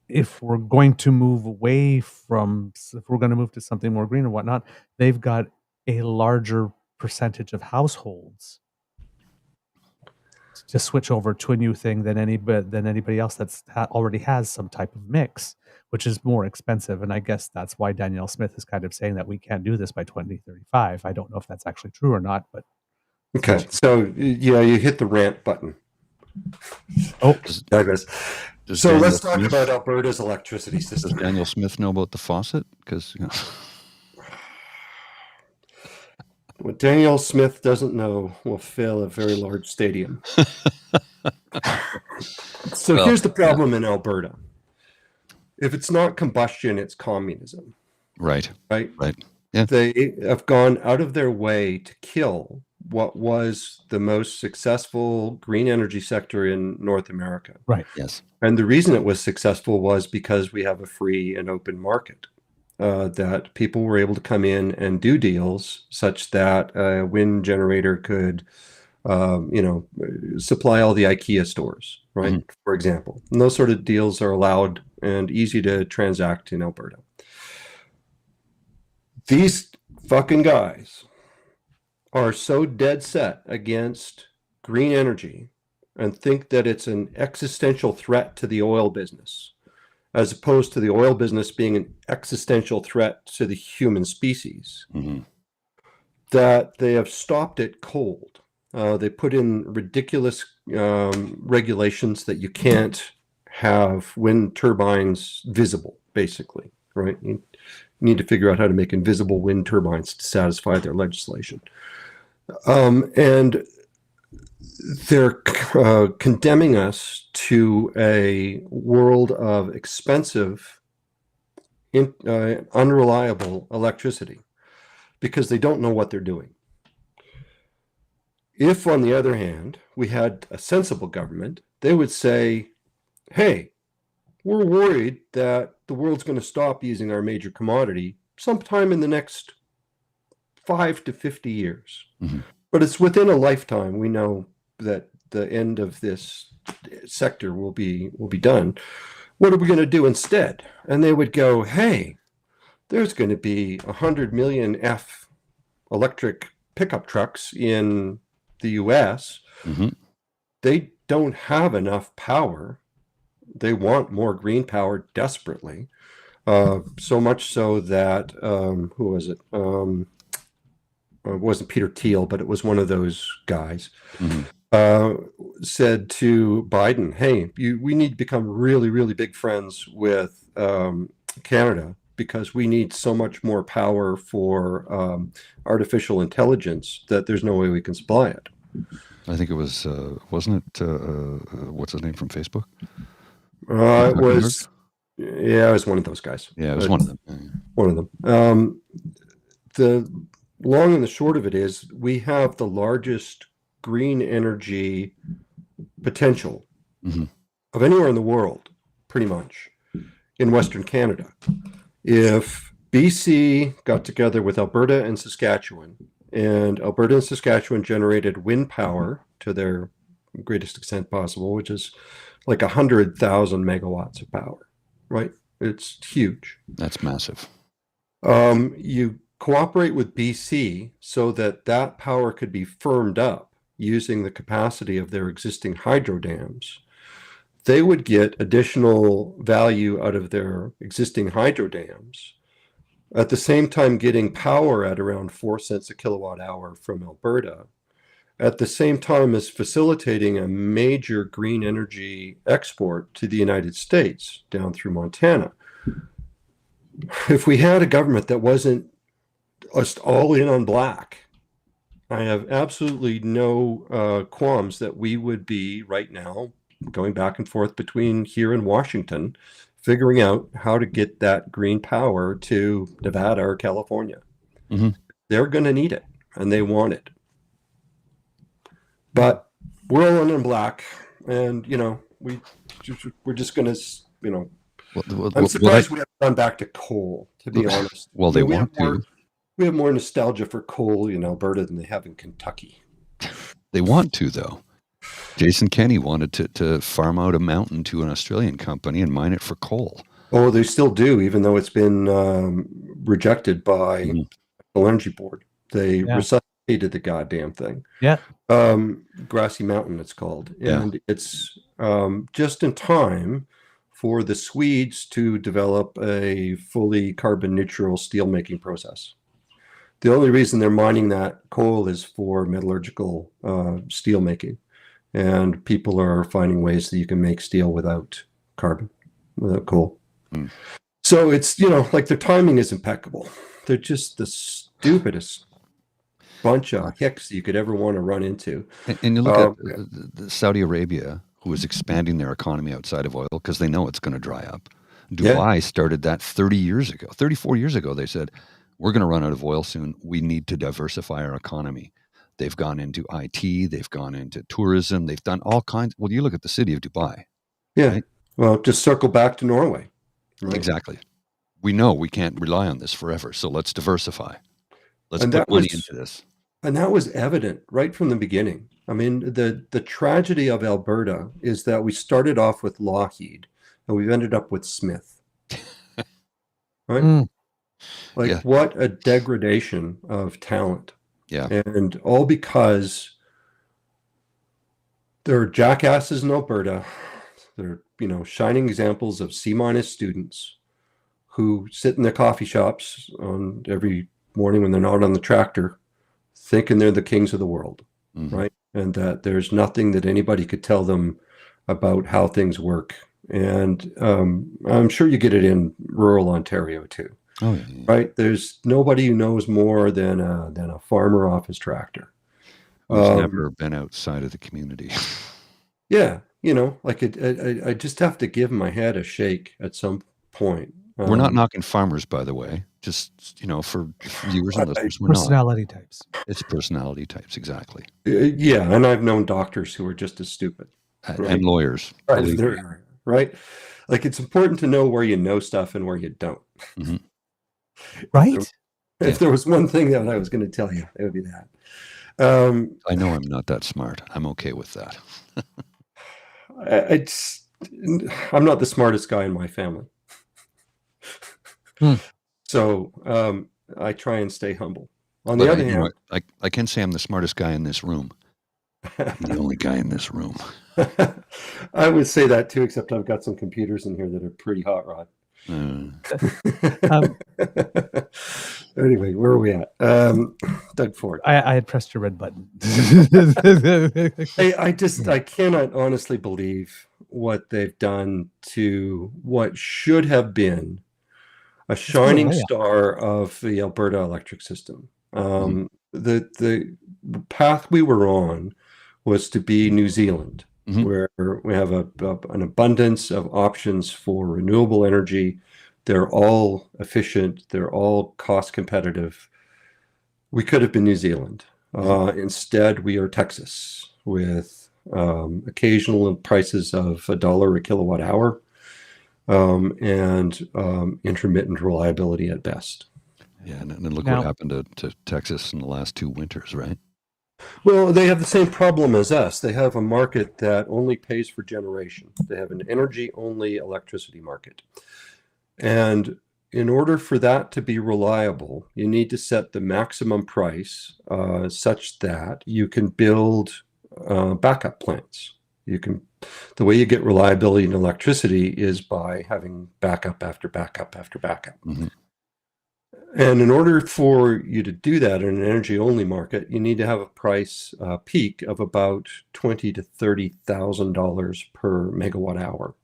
if we're going to move if we're going to move to something more green and whatnot, they've got a larger percentage of households to switch over to a new thing than anybody else that's already has some type of mix, which is more expensive. And I guess that's why Danielle Smith is kind of saying that we can't do this by 2035. I don't know if that's actually true or not, but Okay, so yeah, you hit the rant button. oh, Digress. Does So Daniel let's talk Smith- about Alberta's electricity Does system. Daniel Smith know about the faucet? Because What Daniel Smith doesn't know will fill a very large stadium. So Well, here's the problem in Alberta. If it's not combustion, it's communism, right. right? Yeah. They have gone out of their way to kill what was the most successful green energy sector in North America. right. Yes. And the reason it was successful was because we have a free and open market. That people were able to come in and do deals such that a wind generator could, supply all the IKEA stores, right? For example. And those sort of deals are allowed and easy to transact in Alberta. These fucking guys are so dead set against green energy and think that it's an existential threat to the oil business, as opposed to the oil business being an existential threat to the human species, that they have stopped it cold. They put in ridiculous regulations that you can't have wind turbines visible, basically, right? You need to figure out how to make invisible wind turbines to satisfy their legislation. And they're condemning us to a world of expensive, unreliable electricity because they don't know what they're doing. If, on the other hand, we had a sensible government, they would say, hey, we're worried that the world's going to stop using our major commodity sometime in the next 5 to 50 years. But it's within a lifetime. We know that the end of this sector will be done. What are we going to do instead? And they would go, hey, there's going to be 100 million electric pickup trucks in the US. They don't have enough power. They want more green power desperately. So much so that, who was it? It wasn't Peter Thiel, but it was one of those guys, said to Biden, hey, we need to become really, really big friends with Canada because we need so much more power for artificial intelligence that there's no way we can supply it. I think it was, wasn't it, what's his name from Facebook? It was, it was one of those guys. Yeah, it was one of them. One of them. The long and the short of it is we have the largest green energy potential of anywhere in the world, pretty much. in Western Canada. If BC got together with Alberta and Saskatchewan, and Alberta and Saskatchewan generated wind power to their greatest extent possible, which is like 100,000 megawatts of power, right? It's huge. That's massive. You cooperate with BC so that that power could be firmed up using the capacity of their existing hydro dams. They would get additional value out of their existing hydro dams, at the same time getting power at around 4 cents a kilowatt hour from Alberta, at the same time as facilitating a major green energy export to the United States down through Montana. If we had a government that wasn't just all in on black, I have absolutely no qualms that we would be right now going back and forth between here and Washington, figuring out how to get that green power to Nevada or California. Mm-hmm. They're going to need it, and they want it. But we're all in black, and we're just going to, I'm surprised we haven't gone back to coal, to be honest. Well, they want to. We have more nostalgia for coal in Alberta than they have in Kentucky. They want to, though. Jason Kenney wanted to farm out a mountain to an Australian company and mine it for coal. Oh, they still do, even though it's been rejected by the Energy Board. They resuscitated the goddamn thing. Yeah. Grassy Mountain, it's called. Yeah. And it's just in time for the Swedes to develop a fully carbon neutral steelmaking process. The only reason they're mining that coal is for metallurgical steel making. And people are finding ways that you can make steel without carbon, without coal. Mm. So it's, like their timing is impeccable. They're just the stupidest bunch of hicks you could ever want to run into. And you look at Saudi Arabia, who is expanding their economy outside of oil because they know it's going to dry up. Dubai started that 34 years ago. They said, we're going to run out of oil soon. We need to diversify our economy. They've gone into IT. They've gone into tourism. They've done all kinds. Well, you look at the city of Dubai. Yeah. Right? Well, just circle back to Norway. Right? Exactly. We know we can't rely on this forever. So let's diversify. Let's put money into this. And that was evident right from the beginning. I mean, the tragedy of Alberta is that we started off with Lockheed and we've ended up with Smith. Right? Mm. What a degradation of talent. Yeah. And all because there are jackasses in Alberta. They're, shining examples of C- students who sit in their coffee shops on every morning when they're not on the tractor, thinking they're the kings of the world, right? And that there's nothing that anybody could tell them about how things work. And I'm sure you get it in rural Ontario too. Oh, yeah. Right? There's nobody who knows more than a farmer off his tractor. Who's never been outside of the community. Yeah, I just have to give my head a shake at some point. We're not knocking farmers, by the way. Just, for viewers and listeners, we're personality types. It's personality types, exactly. Yeah, and I've known doctors who are just as stupid. Right? And lawyers. Right? Like, it's important to know where you know stuff and where you don't. Mm-hmm. Right? If there was one thing that I was going to tell you, it would be that. I know I'm not that smart. I'm okay with that. I'm not the smartest guy in my family. So I try and stay humble. On the other hand, I can say I'm the smartest guy in this room. I'm the only guy in this room. I would say that too, except I've got some computers in here that are pretty hot rod. Anyway, where are we at? Doug Ford. I had pressed your red button. I cannot honestly believe what they've done to what should have been a shining star of the Alberta electric system. The path we were on was to be New Zealand, where we have an abundance of options for renewable energy. They're all efficient. They're all cost competitive. We could have been New Zealand. Instead, we are Texas with occasional prices of $1 a kilowatt hour. and intermittent reliability at best. Yeah, and look Now- what happened to Texas in the last 2 winters, right? Well, they have the same problem as us. They have a market that only pays for generation. They have an energy-only electricity market. And in order for that to be reliable, you need to set the maximum price such that you can build backup plants. The way you get reliability in electricity is by having backup after backup after backup. Mm-hmm. And in order for you to do that in an energy-only market, you need to have a price peak of about $20,000 to $30,000 per megawatt hour,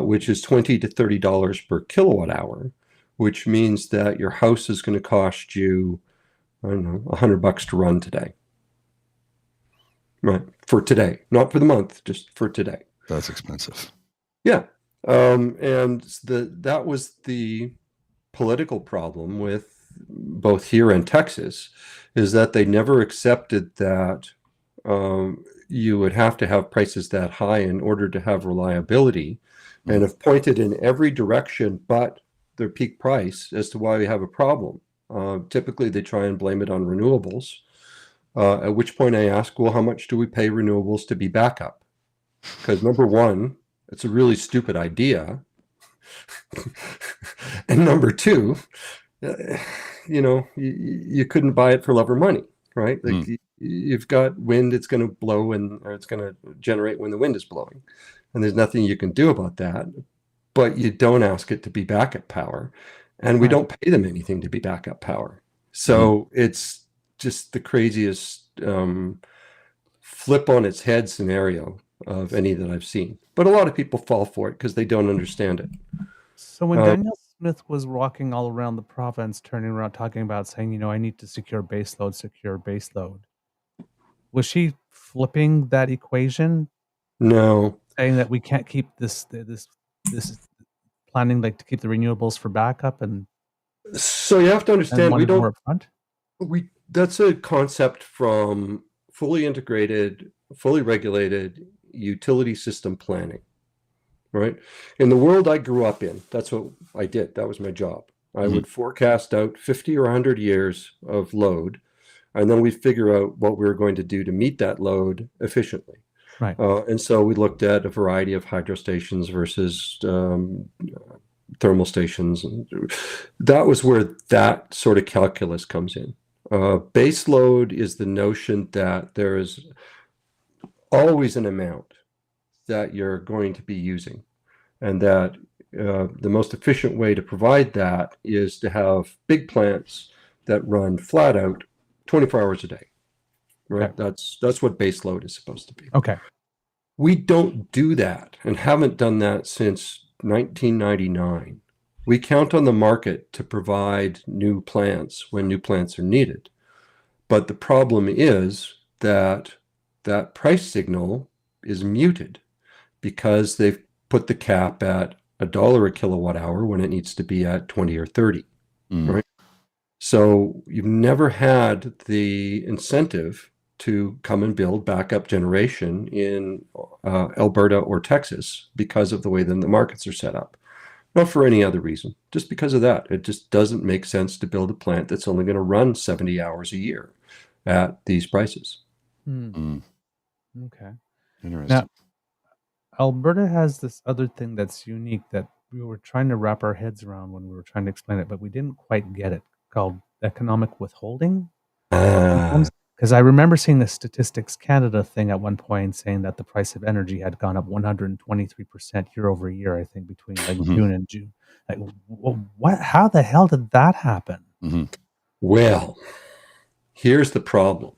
which is $20 to $30 per kilowatt hour, which means that your house is going to cost you, I don't know, $100 to run today. Right, for today, not for the month, just for today. That's expensive. Yeah, and that was the political problem with both here and Texas, is that they never accepted that you would have to have prices that high in order to have reliability, and have pointed in every direction but their peak price as to why we have a problem. Typically, they try and blame it on renewables, at which point I ask, well, how much do we pay renewables to be backup? Because number one, it's a really stupid idea. And number two, you couldn't buy it for love or money, right? Like you've got wind, it's going to blow or it's going to generate when the wind is blowing. And there's nothing you can do about that, but you don't ask it to be backup power. And we don't pay them anything to be backup power. So it's just the craziest flip on its head scenario of any that I've seen. But a lot of people fall for it because they don't understand it. So when Danielle Smith was walking all around the province, turning around, talking about saying, I need to secure baseload, was she flipping that equation? No. Saying that we can't keep this planning, like to keep the renewables for backup and so you have to understand we don't more upfront? That's a concept from fully integrated, fully regulated utility system planning, right? In the world I grew up in, that's what I did. That was my job. I would forecast out 50 or 100 years of load, and then we'd figure out what we were going to do to meet that load efficiently. Right. And so we looked at a variety of hydro stations versus thermal stations. And that was where that sort of calculus comes in. Base load is the notion that there is always an amount that you're going to be using, and that the most efficient way to provide that is to have big plants that run flat out 24 hours a day. Right? Okay. That's what base load is supposed to be. Okay. We don't do that and haven't done that since 1999. We count on the market to provide new plants when new plants are needed. But the problem is that that price signal is muted because they've put the cap at $1 a kilowatt hour when it needs to be at 20 or 30, right? So you've never had the incentive to come and build backup generation in Alberta or Texas because of the way that the markets are set up. Not for any other reason, just because of that. It just doesn't make sense to build a plant that's only going to run 70 hours a year at these prices. Okay. Interesting. Now, Alberta has this other thing that's unique that we were trying to wrap our heads around when we were trying to explain it, but we didn't quite get it, called economic withholding. Because I remember seeing the Statistics Canada thing at one point saying that the price of energy had gone up 123% year over year, I think, between like June and June. Like, what? How the hell did that happen? Well, here's the problem.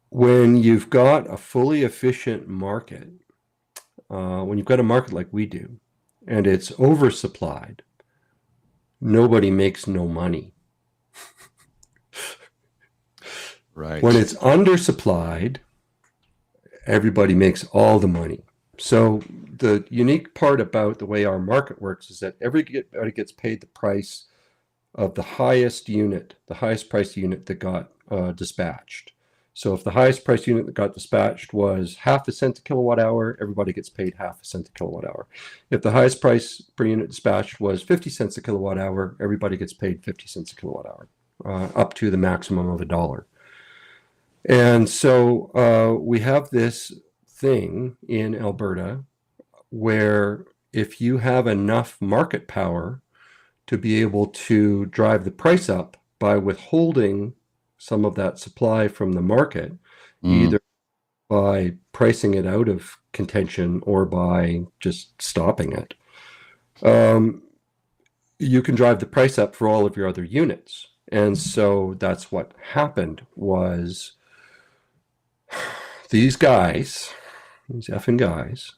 When you've got a fully efficient market, when you've got a market like we do, and it's oversupplied, nobody makes no money. Right. When it's undersupplied, everybody makes all the money. So the unique part about the way our market works is that everybody gets paid the price of the highest unit, the highest priced unit that got dispatched. So if the highest price unit that got dispatched was half a cent a kilowatt hour, everybody gets paid half a cent a kilowatt hour. If the highest price per unit dispatched was 50 cents a kilowatt hour, everybody gets paid 50 cents a kilowatt hour, up to the maximum of $1. And so we have this thing in Alberta where if you have enough market power to be able to drive the price up by withholding some of that supply from the market, either by pricing it out of contention or by just stopping it, you can drive the price up for all of your other units. And so that's what happened was these effing guys,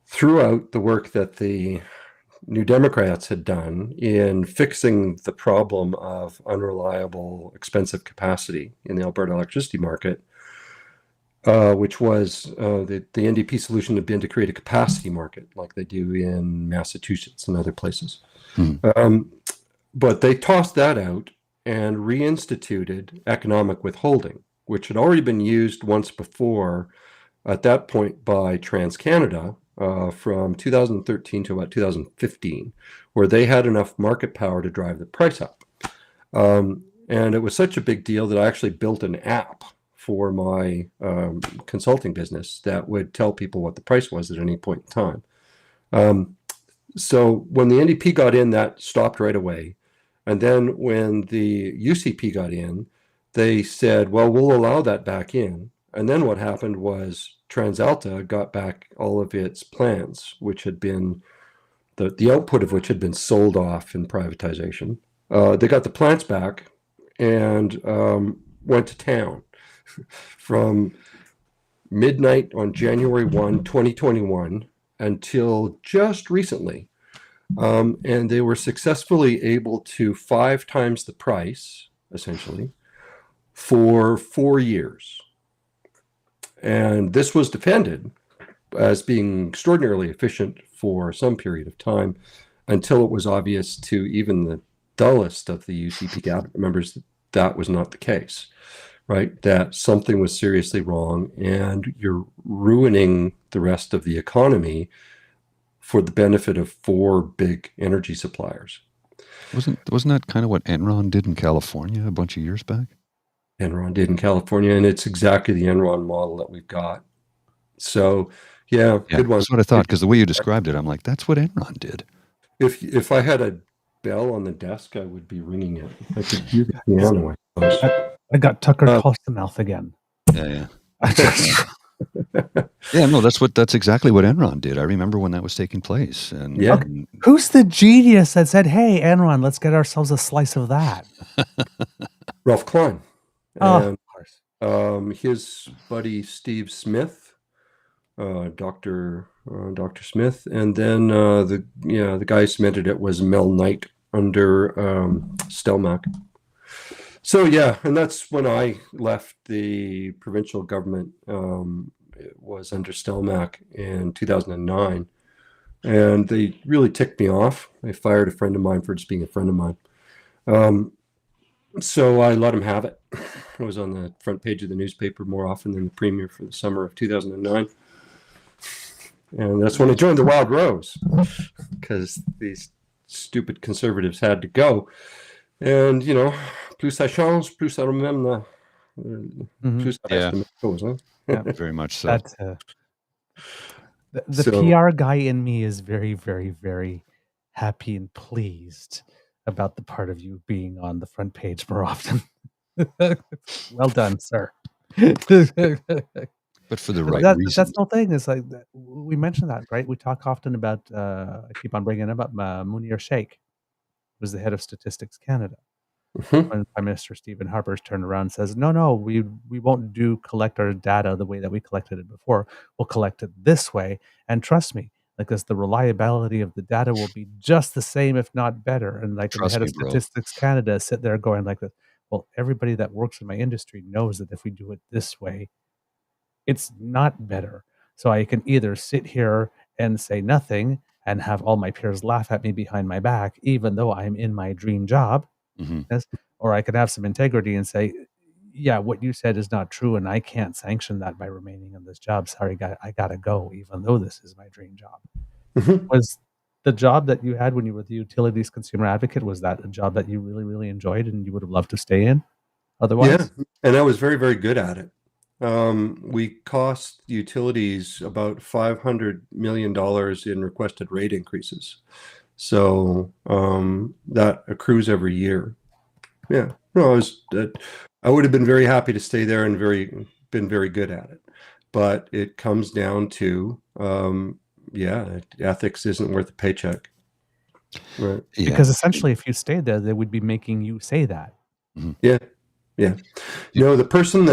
throughout the work that the New Democrats had done in fixing the problem of unreliable, expensive capacity in the Alberta electricity market, which was the NDP solution had been to create a capacity market like they do in Massachusetts and other places. But they tossed that out and reinstituted economic withholding, which had already been used once before at that point by TransCanada, from 2013 to about 2015, where they had enough market power to drive the price up. And it was such a big deal that I actually built an app for my consulting business that would tell people what the price was at any point in time. So when the NDP got in, that stopped right away. And then when the UCP got in, they said, well, we'll allow that back in. And then what happened was TransAlta got back all of its plants, which had been the output of which had been sold off in privatization. They got the plants back and went to town from midnight on January 1, 2021 until just recently. And they were successfully able to 5 times the price, essentially, for 4 years. And this was defended as being extraordinarily efficient for some period of time until it was obvious to even the dullest of the UCP cabinet members that that was not the case, right? That something was seriously wrong and you're ruining the rest of the economy for the benefit of 4 big energy suppliers. Wasn't that kind of what Enron did in California a bunch of years back? Enron did in California, and it's exactly the Enron model that we've got. So, yeah, good one. That's what I thought, because the way you described it, I'm like, that's what Enron did. If I had a bell on the desk, I would be ringing it. I could hear the piano, I suppose. I got Tucker Carlson-mouth again. Yeah. Yeah, no, that's exactly what Enron did. I remember when that was taking place. And yeah. Who's the genius that said, hey, Enron, let's get ourselves a slice of that? Ralph Klein. Of course. His buddy Steve Smith, Dr. Smith, and then the guy who cemented it was Mel Knight under Stelmach. So yeah, and that's when I left the provincial government. It was under Stelmach in 2009, and they really ticked me off. They fired a friend of mine for just being a friend of mine. So I let him have it. I was on the front page of the newspaper more often than the premier for the summer of 2009. And that's when I joined the Wild Rose, because these stupid conservatives had to go. And, plus ça change, plus ça remember. Plus ça reste la même chose, huh? Yeah, very much so. That, the PR guy in me is very, very, very happy and pleased about the part of you being on the front page more often. Well done, sir. But for the right reason. That's the whole thing. Is like we mentioned that, right? We talk often about. I keep on bringing it up. Munir Sheikh was the head of Statistics Canada. When Prime Minister Stephen Harper's turned around and says, "No, we won't collect our data the way that we collected it before. We'll collect it this way, and trust me, because the reliability of the data will be just the same, if not better." And like the head of Statistics Canada sit there going like this. Well, everybody that works in my industry knows that if we do it this way, it's not better. So I can either sit here and say nothing and have all my peers laugh at me behind my back, even though I'm in my dream job, or I could have some integrity and say, yeah, what you said is not true, and I can't sanction that by remaining in this job. Sorry, I gotta go, even though this is my dream job. Mhm. Was the job that you had when you were the utilities consumer advocate, was that a job that you really, really enjoyed and you would have loved to stay in Yeah, otherwise? and I was very, very good at it. We cost utilities about $500 million in requested rate increases. So that accrues every year. Yeah, no, I would have been very happy to stay there and been very good at it. But it comes down to, ethics isn't worth a paycheck. Right. Yeah. Because essentially, if you stayed there, they would be making you say that. Yeah. Yeah. No, the person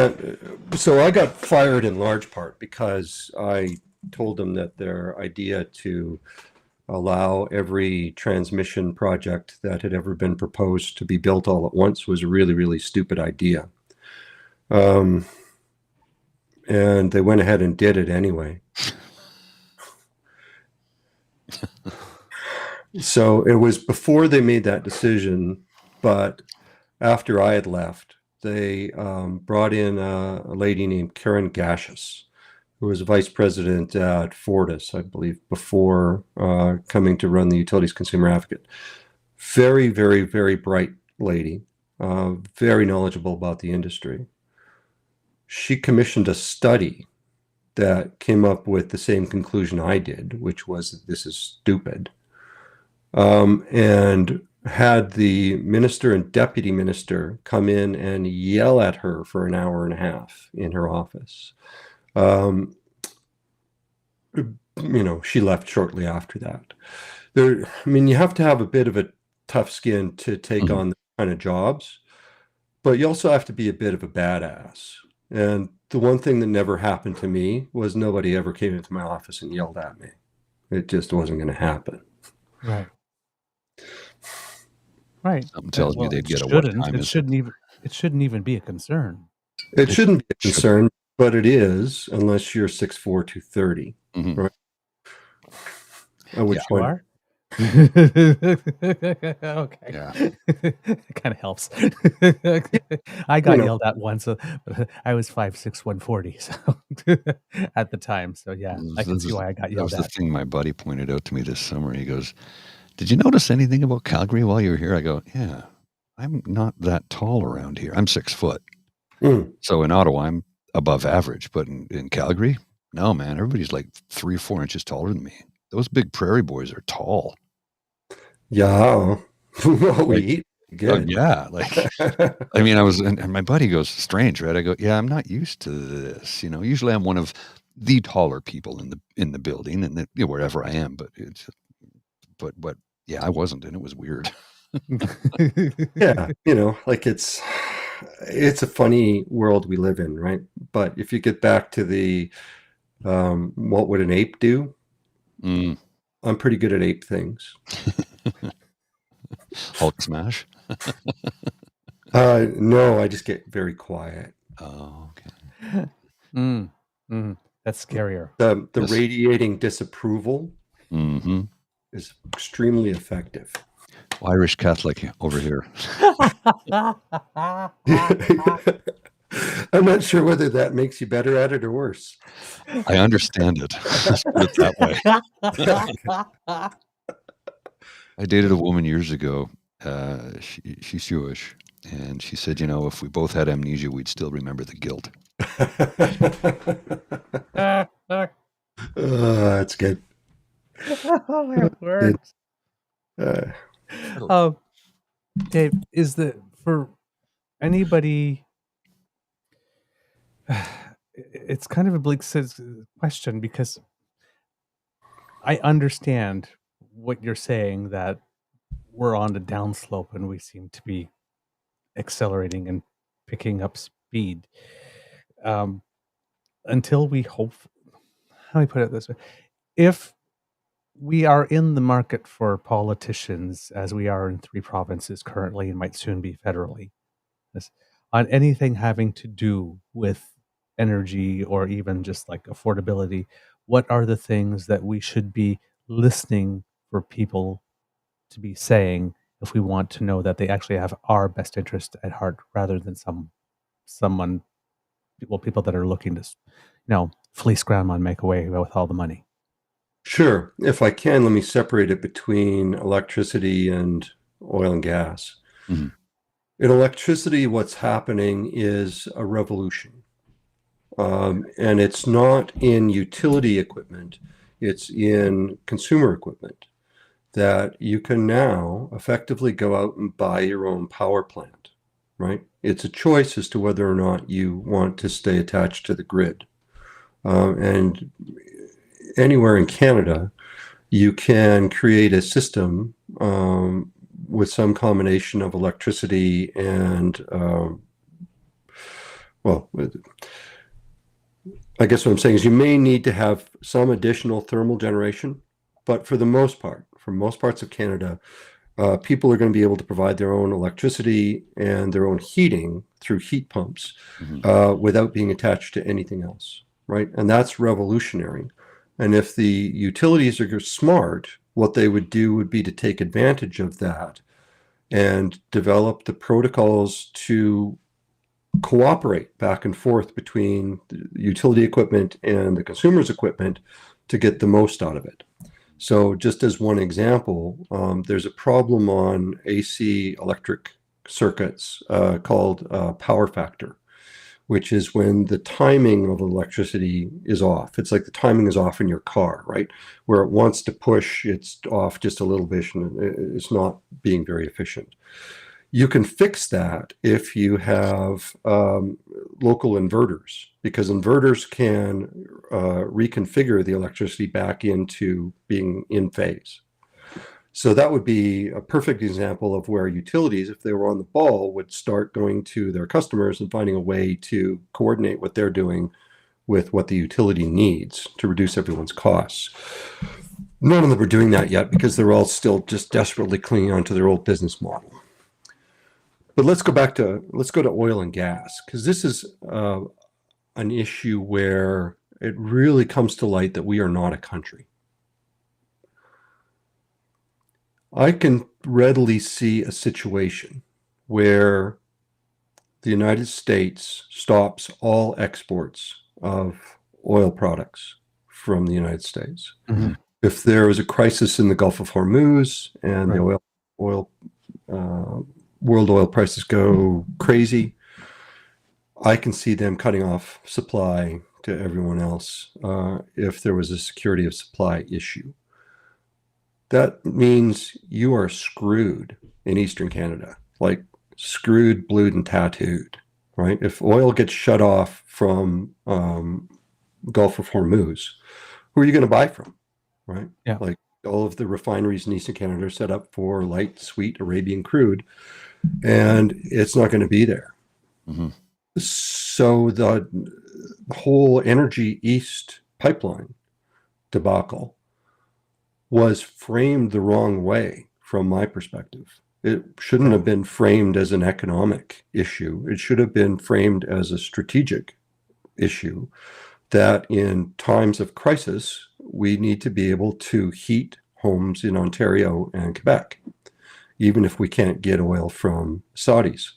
so I got fired in large part because I told them that their idea to allow every transmission project that had ever been proposed to be built all at once was a really, really stupid idea. And they went ahead and did it anyway. So it was before they made that decision, but after I had left, they brought in a lady named Karen Gashis, who was vice president at Fortis, I believe, before coming to run the Utilities Consumer Advocate. Very, very, very bright lady, very knowledgeable about the industry. She commissioned a study that came up with the same conclusion I did, which was that this is stupid, and had the minister and deputy minister come in and yell at her for an hour and a half in her office. She left shortly after that. You have to have a bit of a tough skin to take on the kind of jobs, but you also have to be a bit of a badass. And the one thing that never happened to me was nobody ever came into my office and yelled at me. It just wasn't going to happen. Right. Right. Something tells me they'd get a what time it shouldn't even be a concern. It shouldn't be a concern, but it is, unless you're 6'4", 230. Right? At which point, you are? Okay. Yeah. It kind of helps. I got yelled at once. I was 5'6", 140 so at the time. So yeah, I can see why I got yelled at. That was the thing my buddy pointed out to me this summer. He goes, "Did you notice anything about Calgary while you were here?" I go, "Yeah, I'm not that tall around here. I'm 6 foot. So in Ottawa, I'm above average. But in Calgary, no, man, everybody's like 3 or 4 inches taller than me. Those big prairie boys are tall." Yeah. We eat good. Yeah. I was, and my buddy goes, "Strange, right?" I go, "Yeah, I'm not used to this. Usually I'm one of the taller people in the building and wherever I am, but yeah, I wasn't, and it was weird." Yeah. It's a funny world we live in, right? But if you get back to the, what would an ape do? I'm pretty good at ape things. Hulk smash? No, I just get very quiet. Oh, okay. That's scarier. The radiating disapproval is extremely effective. Irish Catholic over here. I'm not sure whether that makes you better at it or worse. I understand it. Let's put it that way. I dated a woman years ago. She's Jewish, and she said, if we both had amnesia, we'd still remember the guilt. That's good. It works. Dave, for anybody, it's kind of a bleak question because I understand what you're saying, that we're on the downslope and we seem to be accelerating and picking up speed. Until we hope, how do I put it this way? If we are in the market for politicians, as we are in 3 provinces currently and might soon be federally, on anything having to do with energy or even just like affordability, what are the things that we should be listening for people to be saying if we want to know that they actually have our best interest at heart rather than some people that are looking to, fleece grandma and make away with all the money? Sure. If I can, let me separate it between electricity and oil and gas. Mhm. In electricity, what's happening is a revolution. And it's not in utility equipment, it's in consumer equipment, that you can now effectively go out and buy your own power plant, right? It's a choice as to whether or not you want to stay attached to the grid. And anywhere in Canada, you can create a system with some combination of electricity and, I guess what I'm saying is you may need to have some additional thermal generation, but for the most part, for most parts of Canada, people are going to be able to provide their own electricity and their own heating through heat pumps without being attached to anything else, right? And that's revolutionary. And if the utilities are smart, what they would do would be to take advantage of that and develop the protocols to cooperate back and forth between the utility equipment and the consumer's equipment to get the most out of it. So just as one example, there's a problem on AC electric circuits called power factor, which is when the timing of electricity is off. It's like the timing is off in your car, right? Where it wants to push, it's off just a little bit and it's not being very efficient. You can fix that if you have local inverters, because inverters can reconfigure the electricity back into being in phase. So that would be a perfect example of where utilities, if they were on the ball, would start going to their customers and finding a way to coordinate what they're doing with what the utility needs to reduce everyone's costs. None of them are doing that yet because they're all still just desperately clinging onto their old business model. But let's go to oil and gas, because this is an issue where it really comes to light that we are not a country. I can readily see a situation where the United States stops all exports of oil products from the United States. Mhm. If there is a crisis in the Gulf of Hormuz and the world oil prices go crazy, I can see them cutting off supply to everyone else if there was a security of supply issue. That means you are screwed in Eastern Canada, like screwed, blued, and tattooed, right? If oil gets shut off from Gulf of Hormuz, who are you going to buy from, right? Yeah. Like all of the refineries in Eastern Canada are set up for light, sweet Arabian crude, and it's not going to be there. Mm-hmm. So the whole Energy East pipeline debacle was framed the wrong way from my perspective. It shouldn't have been framed as an economic issue. It should have been framed as a strategic issue that in times of crisis, we need to be able to heat homes in Ontario and Quebec, even if we can't get oil from Saudis.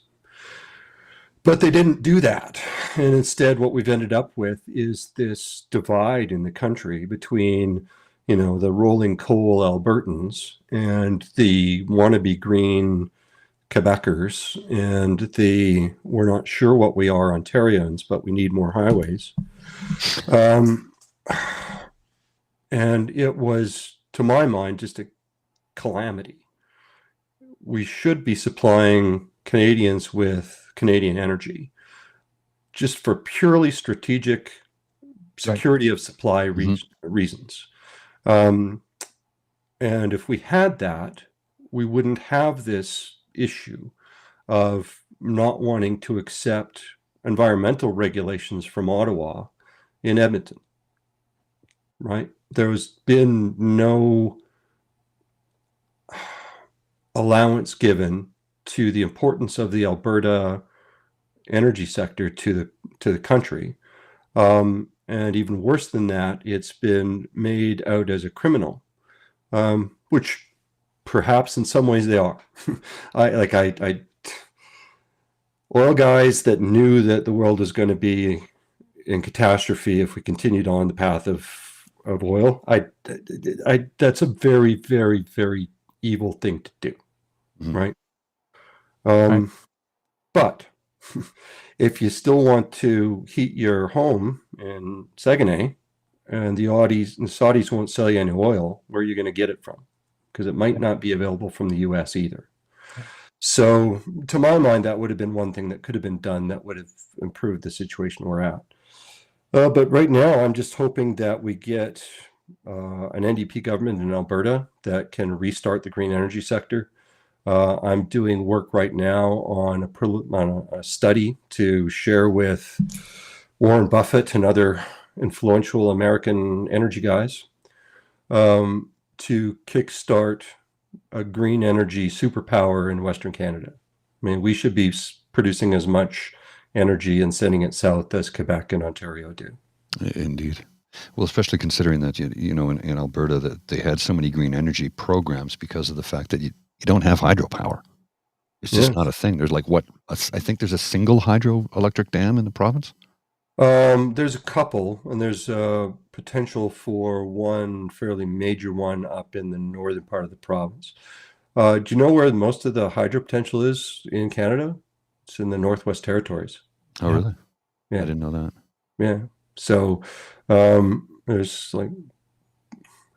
But they didn't do that. And instead, what we've ended up with is this divide in the country between, the rolling coal Albertans and the wannabe green Quebecers and the we're not sure what we are Ontarians, but we need more highways. And it was, to my mind, just a calamity. We should be supplying Canadians with Canadian energy just for purely strategic security of supply reasons. And if we had that, we wouldn't have this issue of not wanting to accept environmental regulations from Ottawa in Edmonton, right? There's been no allowance given to the importance of the Alberta energy sector to the country. And even worse than that, it's been made out as a criminal, which perhaps in some ways they are. oil guys that knew that the world was going to be in catastrophe if we continued on the path of oil. That's a very, very, very evil thing to do, right? Right. But if you still want to heat your home in Saguenay, and the Saudis won't sell you any oil, where are you going to get it from? Because it might not be available from the U.S. either. So, to my mind, that would have been one thing that could have been done that would have improved the situation we're at. But right now, I'm just hoping that we get an NDP government in Alberta that can restart the green energy sector. I'm doing work right now on a study to share with Warren Buffett and other influential American energy guys to kickstart a green energy superpower in Western Canada. I mean, we should be producing as much energy and sending it south as Quebec and Ontario do. Indeed. Well, especially considering that, you know, in Alberta, that they had so many green energy programs because of the fact that you don't have hydropower. It's just not a thing. There's like I think there's a single hydroelectric dam in the province. There's a couple, and there's potential for one fairly major one up in the northern part of the province. Do you know where most of the hydro potential is in Canada? It's in the Northwest Territories. Oh, really? Yeah. I didn't know that. Yeah. So there's like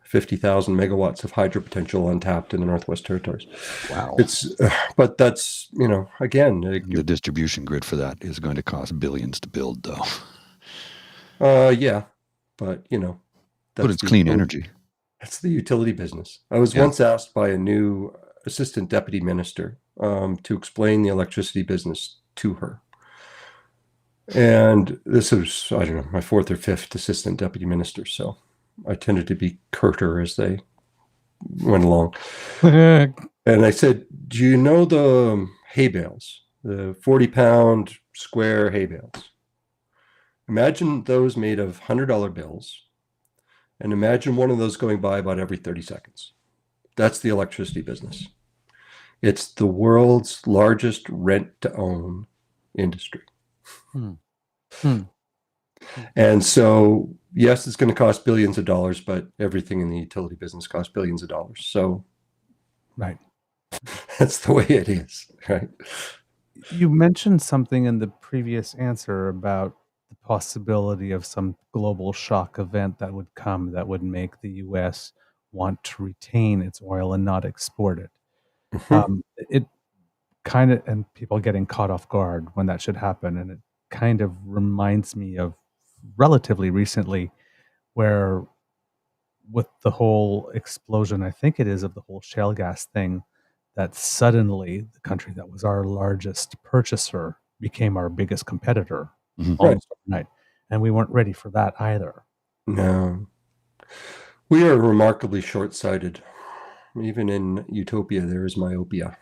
50,000 megawatts of hydro potential untapped in the Northwest Territories. Wow. But that's, you know, again, the distribution grid for that is going to cost billions to build, though. Yeah, but you know, but it's clean energy. That's the utility business. I was once asked by a new assistant deputy minister to explain the electricity business to her. And this was, I don't know, my fourth or fifth assistant deputy minister. So I tended to be curter as they went along. And I said, do you know the hay bales, the 40-pound square hay bales? Imagine those made of $100 bills. And imagine one of those going by about every 30 seconds. That's the electricity business. It's the world's largest rent-to-own industry. And so, yes, it's going to cost billions of dollars, but everything in the utility business costs billions of dollars. So, right, that's the way it is, right? You mentioned something in the previous answer about the possibility of some global shock event that would come that would make the U.S. want to retain its oil and not export it. It kind of, and people getting caught off guard when that should happen. And it kind of reminds me of relatively recently where with the whole explosion, I think it is, of the whole shale gas thing, that suddenly the country that was our largest purchaser became our biggest competitor almost overnight. And we weren't ready for that either. No. We are remarkably short-sighted. Even in utopia, there is myopia.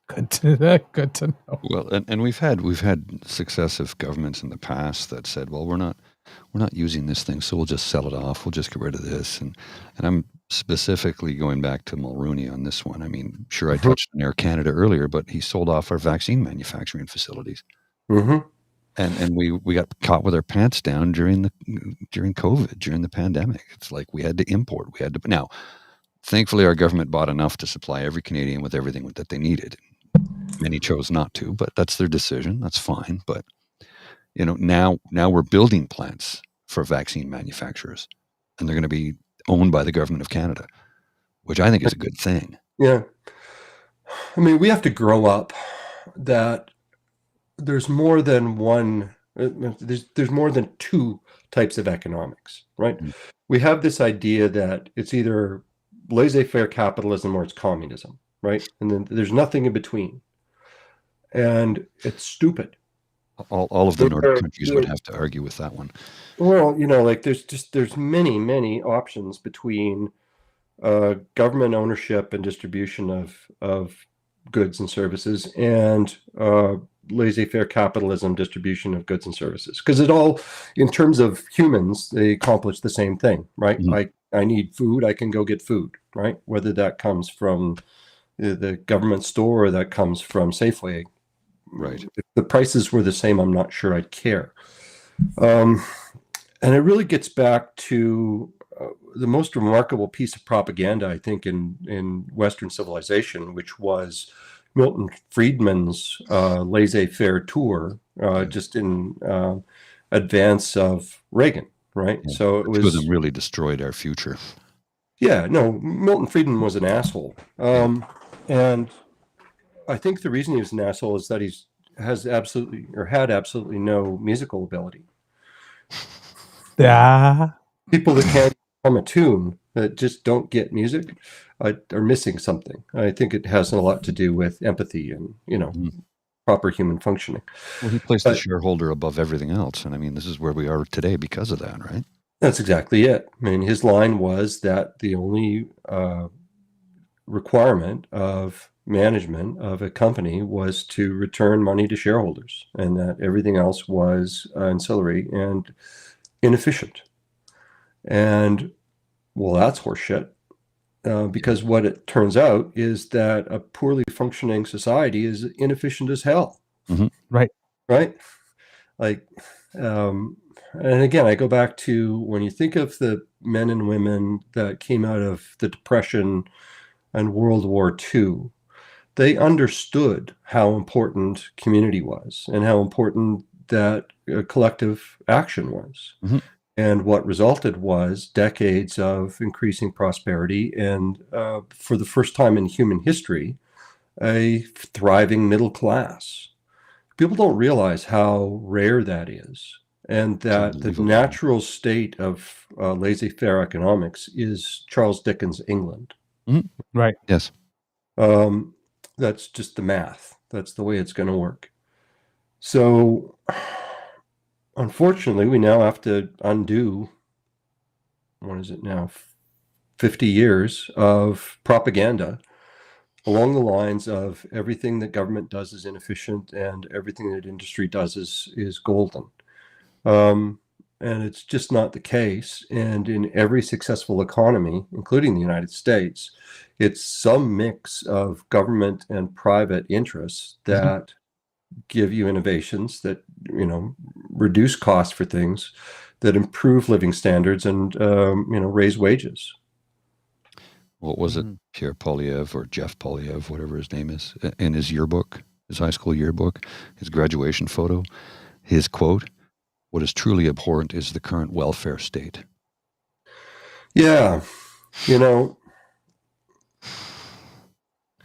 Good to know. Well, and we've had successive governments in the past that said, well, we're not using this thing, so we'll just sell it off. We'll just get rid of this. And I'm specifically going back to Mulrooney on this one. I mean, sure, I touched on Air Canada earlier, but he sold off our vaccine manufacturing facilities. And we got caught with our pants down during COVID, during the pandemic. It's like we had to import. Now, thankfully, our government bought enough to supply every Canadian with everything that they needed. Many chose not to, but that's their decision. That's fine. But you know, now we're building plants for vaccine manufacturers, and they're going to be owned by the government of Canada, which I think is a good thing. Yeah. I mean, we have to grow up that there's more than one, there's more than two types of economics, right? We have this idea that it's either laissez-faire capitalism or it's communism, right? And then there's nothing in between. And it's stupid. All of the Nordic countries would have to argue with that one. Well, you know, like there's many options between government ownership and distribution of goods and services and laissez-faire capitalism distribution of goods and services. Because it all, in terms of humans, they accomplish the same thing, right? Like I need food, I can go get food, right? Whether that comes from the government store that comes from Safeway. Right. If the prices were the same, I'm not sure I'd care. And it really gets back to the most remarkable piece of propaganda, I think, in Western civilization, which was Milton Friedman's laissez-faire tour, just in advance of Reagan, right? Yeah. So it Two of was them really destroyed our future. Milton Friedman was an asshole. And I think the reason he was an asshole is that had absolutely no musical ability. Yeah. People that can't hum a tune, that just don't get music, are missing something. I think it has a lot to do with empathy and, proper human functioning. Well, he placed the shareholder above everything else. And I mean, this is where we are today because of that, right? That's exactly it. I mean, his line was that the only requirement of management of a company was to return money to shareholders, and that everything else was ancillary and inefficient. And well, that's horseshit, because what it turns out is that a poorly functioning society is inefficient as hell. Mm-hmm. Right. Like, and again, I go back to when you think of the men and women that came out of the Depression and World War II, they understood how important community was and how important that collective action was. Mm-hmm. And what resulted was decades of increasing prosperity and, for the first time in human history, a thriving middle class. People don't realize how rare that is, and that the natural state of laissez-faire economics is Charles Dickens' England. Mm-hmm. Right. Yes. That's just the math. That's the way it's going to work. So, unfortunately, we now have to undo, what is it now, 50 years of propaganda along the lines of everything that government does is inefficient and everything that industry does is golden. And it's just not the case. And in every successful economy, including the United States, it's some mix of government and private interests that give you innovations that, reduce costs for things, that improve living standards and, raise wages. What was it? Pierre Polyev or Jeff Polyev, whatever his name is, in his yearbook, his high school yearbook, his graduation photo, his quote, "What is truly abhorrent is the current welfare state." Yeah.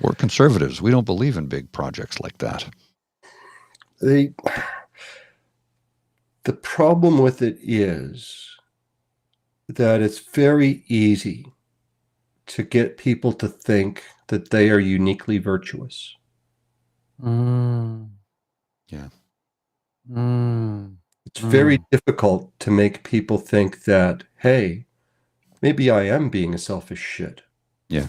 We're conservatives. We don't believe in big projects like that. The problem with it is that it's very easy to get people to think that they are uniquely virtuous. Yeah. It's very difficult to make people think that, hey, maybe I am being a selfish shit. Yeah.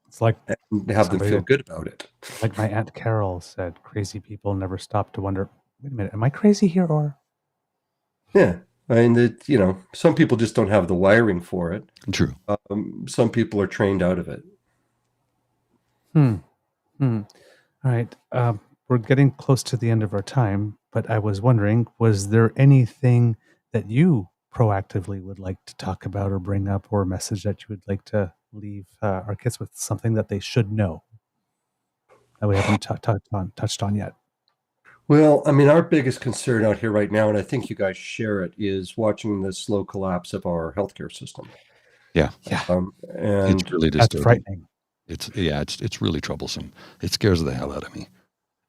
It's like and have them feel good about it. Like my Aunt Carol said, crazy people never stop to wonder, wait a minute, am I crazy here or? Yeah. I mean, some people just don't have the wiring for it. True. Some people are trained out of it. All right. We're getting close to the end of our time, but I was wondering, was there anything that you proactively would like to talk about or bring up, or a message that you would like to leave our kids with, something that they should know that we haven't touched on yet? Well, I mean, our biggest concern out here right now, and I think you guys share it, is watching the slow collapse of our healthcare system. Yeah. And it's really disturbing. That's frightening. It's really troublesome. It scares the hell out of me.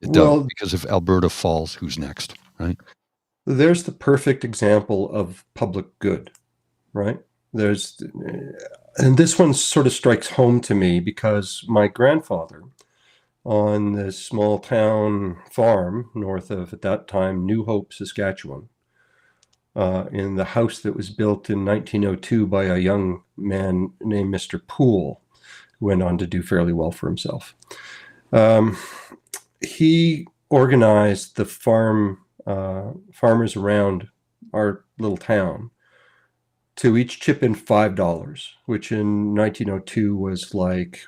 It does, because if Alberta falls, who's next, right? There's the perfect example of public good, right? And this one sort of strikes home to me because my grandfather, on this small town farm north of, at that time, New Hope, Saskatchewan, in the house that was built in 1902 by a young man named Mr. Poole, who went on to do fairly well for himself. He organized the farmers around our little town to each chip in $5, which in 1902 was like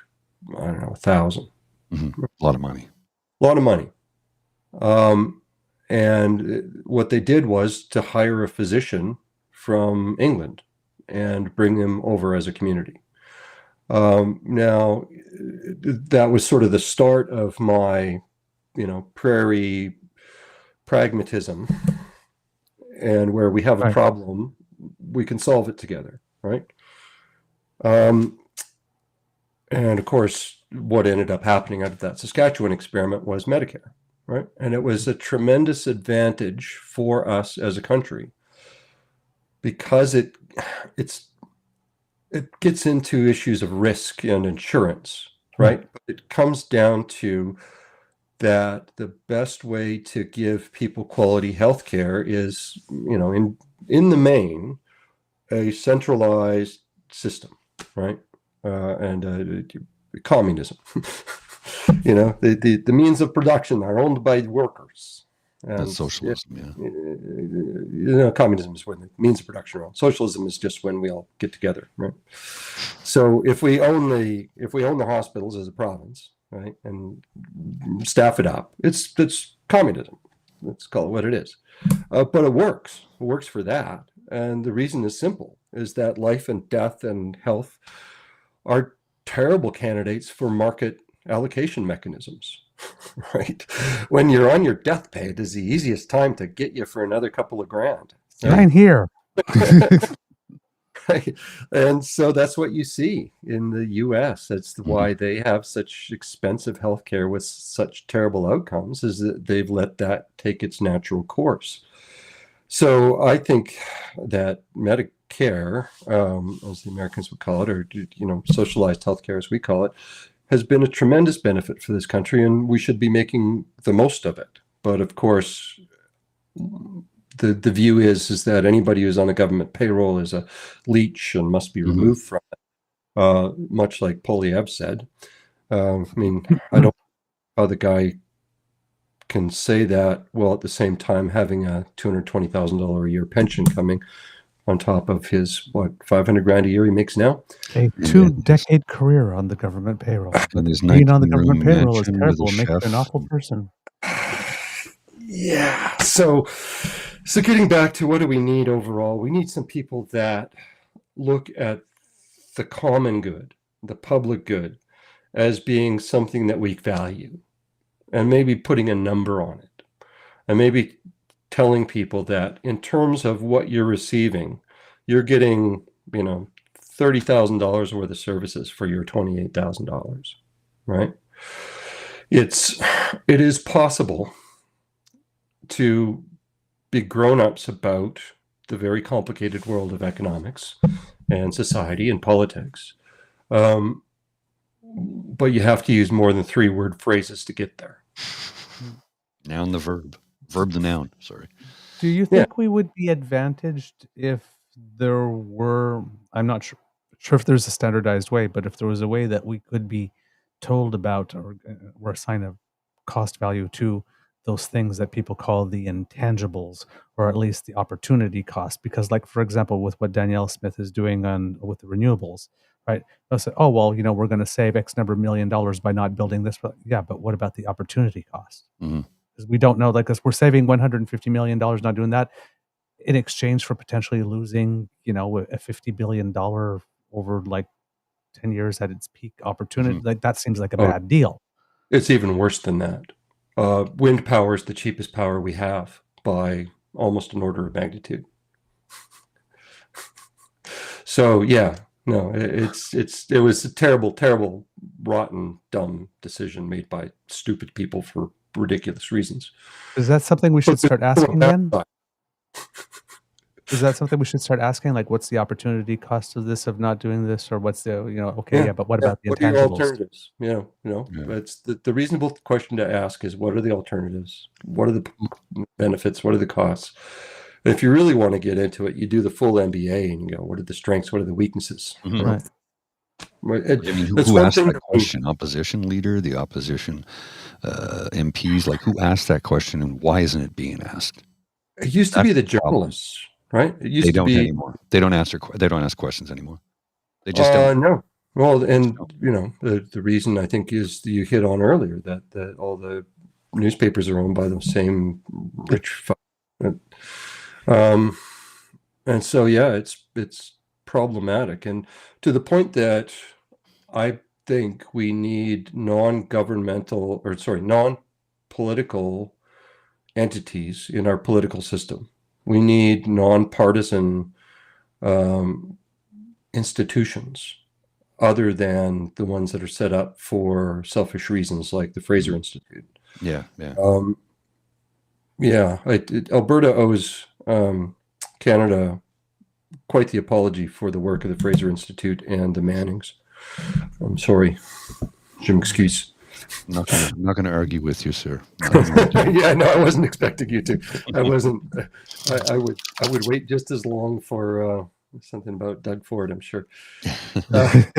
I don't know, 1,000. A lot of money. A lot of money. And what they did was to hire a physician from England and bring him over as a community. Now, that was sort of the start of my, prairie pragmatism, and where we have a problem, we can solve it together, right? And of course, what ended up happening out of that Saskatchewan experiment was Medicare, right? And it was a tremendous advantage for us as a country because it gets into issues of risk and insurance, right? It comes down to that the best way to give people quality health care is, in the main, a centralized system, right? And communism. The means of production are owned by workers. And that's socialism, communism is when the means of production are owned. Socialism is just when we all get together, right? So if we own the hospitals as a province, right, and staff it up, it's communism. Let's call it what it is. But it works. It works for that. And the reason is simple, is that life and death and health are terrible candidates for market allocation mechanisms, right? When you're on your deathbed is the easiest time to get you for another couple of grand. Right? I'm here. Right. And so that's what you see in the US. That's why they have such expensive healthcare with such terrible outcomes, is that they've let that take its natural course. So I think that Medicare, as the Americans would call it, or socialized healthcare as we call it, has been a tremendous benefit for this country, and we should be making the most of it. But of course, the view is that anybody who's on a government payroll is a leech and must be removed from it, much like Polyev said. I don't know how the guy can say that while at the same time having a $220,000 a year pension coming on top of his, $500 a year he makes now? A 2-decade career on the government payroll. Being on the government payroll is terrible. It makes you an awful person. Yeah. So getting back to what do we need overall? We need some people that look at the common good, the public good, as being something that we value, and maybe putting a number on it, and maybe telling people that in terms of what you're receiving, you're getting, $30,000 worth of services for your $28,000, right? It is possible to be grown-ups about the very complicated world of economics and society and politics. But you have to use more than 3-word phrases to get there. Noun the verb. Verb the noun, sorry. Do you think we would be advantaged if there were, I'm not sure if there's a standardized way, but if there was a way that we could be told about or assign a cost value to those things that people call the intangibles, or at least the opportunity cost? Because, like, for example, with what Danielle Smith is doing with the renewables, right? They'll say, oh, well, we're going to save X number of $1 million by not building this. But yeah, but what about the opportunity cost? Because we don't know, because we're saving $150 million not doing that in exchange for potentially losing, a $50 billion over like 10 years at its peak opportunity. Like, that seems like a bad deal. It's even worse than that. Wind power is the cheapest power we have by almost an order of magnitude. So yeah, no, it was a terrible, terrible, rotten, dumb decision made by stupid people for ridiculous reasons. Is that something we should start asking then? Is that something we should start asking? Like, what's the opportunity cost of this, of not doing this, or what's the, but what about the what intangibles? Are your alternatives? That's the reasonable question to ask is, what are the alternatives? What are the benefits? What are the costs? And if you really want to get into it, you do the full MBA and you go, what are the strengths? What are the weaknesses? Right. Who asked that question? Opposition leader, the opposition MPs? Like, who asked that question, and why isn't it being asked? It used to be the journalists, right? It used they to don't be anymore. They don't ask questions anymore. They just don't. No. Well, and the reason I think is you hit on earlier that all the newspapers are owned by the same rich. Um, and so it's problematic, and to the point that I think we need non-political entities in our political system. We need non-partisan institutions other than the ones that are set up for selfish reasons, like the Fraser Institute. Yeah. Alberta owes Canada quite the apology for the work of the Fraser Institute and the Mannings. I'm sorry, Jim. Excuse. I'm not going to argue with you, sir. Yeah, no, I wasn't expecting you to. I wasn't. I would wait just as long for something about Doug Ford, I'm sure. But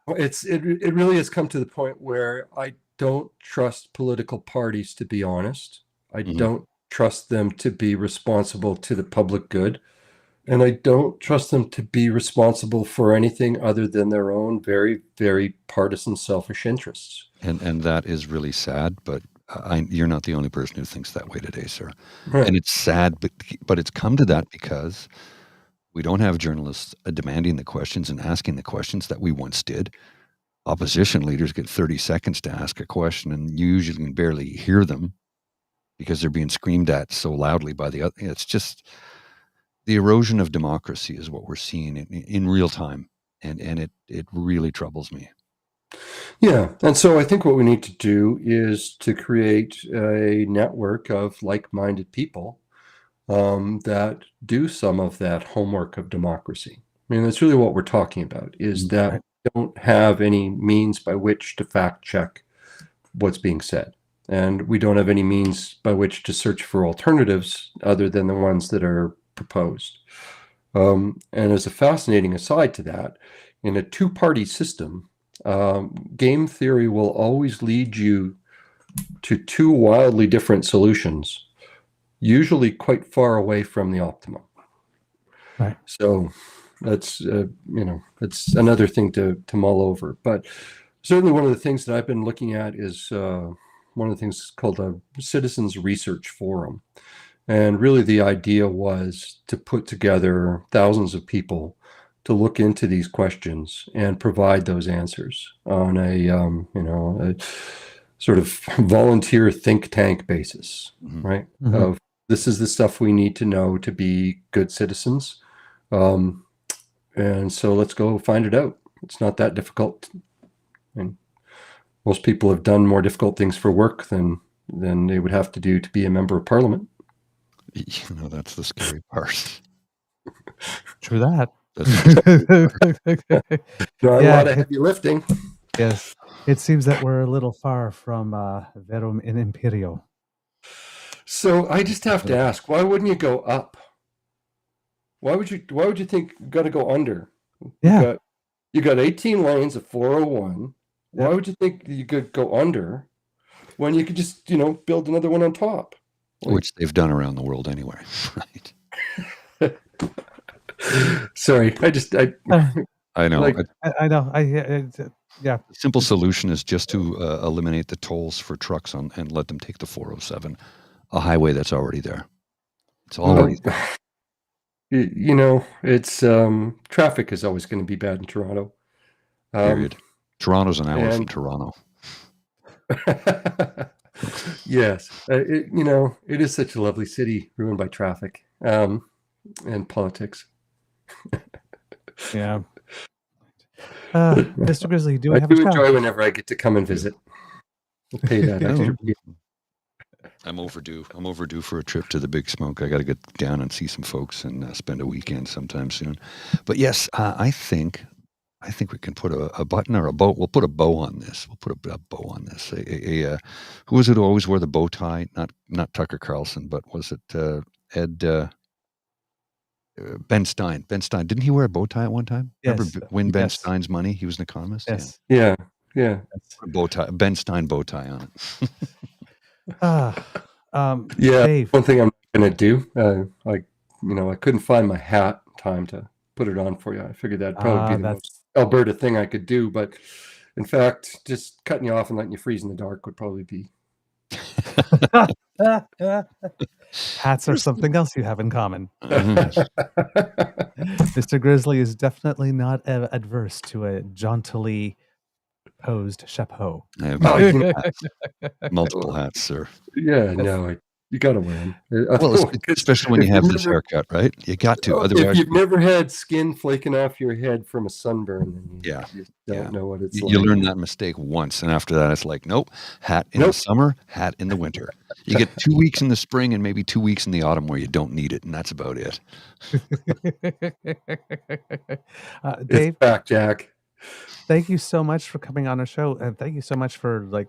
it really has come to the point where I don't trust political parties, to be honest. I don't trust them to be responsible to the public good. And I don't trust them to be responsible for anything other than their own very, very partisan, selfish interests. And that is really sad, but you're not the only person who thinks that way today, sir. Right. And it's sad, but it's come to that because we don't have journalists demanding the questions and asking the questions that we once did. Opposition leaders get 30 seconds to ask a question, and you usually can barely hear them because they're being screamed at so loudly by the other. It's just the erosion of democracy is what we're seeing in real time, and it really troubles me. Yeah, and so I think what we need to do is to create a network of like-minded people that do some of that homework of democracy. I mean, that's really what we're talking about, is that we don't have any means by which to fact-check what's being said. And we don't have any means by which to search for alternatives other than the ones that are proposed. And as a fascinating aside to that, in a two-party system, game theory will always lead you to two wildly different solutions, usually quite far away from the optimum. Right. So that's it's another thing to mull over. But certainly one of the things that I've been looking at is one of the things called a Citizens Research Forum. And really the idea was to put together thousands of people to look into these questions and provide those answers on a sort of volunteer think tank basis, right? Of this is the stuff we need to know to be good citizens. And so let's go find it out. It's not that difficult. And most people have done more difficult things for work than they would have to do to be a member of parliament. That's the scary part. True that. A lot of heavy lifting. Yes. It seems that we're a little far from Verum in Imperio. So I just have to ask, why wouldn't you go up? Why would you think you got to go under? Yeah. You got 18 lanes of 401. Why would you think you could go under when you could just, build another one on top? Which they've done around the world anyway, right? Sorry, I know. I know. Yeah. The simple solution is just to eliminate the tolls for trucks and let them take the 407, a highway that's already there. It's already there. It's traffic is always going to be bad in Toronto. Period. Toronto's an hour from Toronto. Yes, it is such a lovely city ruined by traffic and politics. Yeah. Mr. Grizzly, do we have a enjoy whenever I get to come and visit. We'll pay that extra. I'm overdue for a trip to the Big Smoke. I got to get down and see some folks and spend a weekend sometime soon. But yes, I think we can put a button or a bow. We'll put a bow on this. We'll put a bow on this. Who was it who always wore the bow tie? Not Tucker Carlson, but was it Ed? Ben Stein. Ben Stein. Didn't he wear a bow tie at one time? Yes. Remember win Ben Stein's money? He was an economist. Yes. Yeah. Bow tie. Ben Stein bow tie on it. Dave. One thing I'm going to do. I couldn't find my hat time to put it on for you. I figured that'd probably be the most That's Alberta thing I could do, but in fact, just cutting you off and letting you freeze in the dark would probably be. hats are something else you have in common. Mhm. Mr. Grizzly is definitely not adverse to a jauntily posed chapeau. I have Oh, you know, multiple hats, sir. yeah, no, you got to wear them. Well, especially when you have this haircut, right? You got to. If Otherwise, you've never had skin flaking off your head from a sunburn, then Yeah, you don't know what it's you like. learn that mistake once, and after that, it's like, nope, hat in the Nope. summer, hat in the winter. You get 2 weeks in the spring and maybe 2 weeks in the autumn where you don't need it, and that's about it. Dave, It's back, Jack. thank you so much for coming on our show, and thank you so much for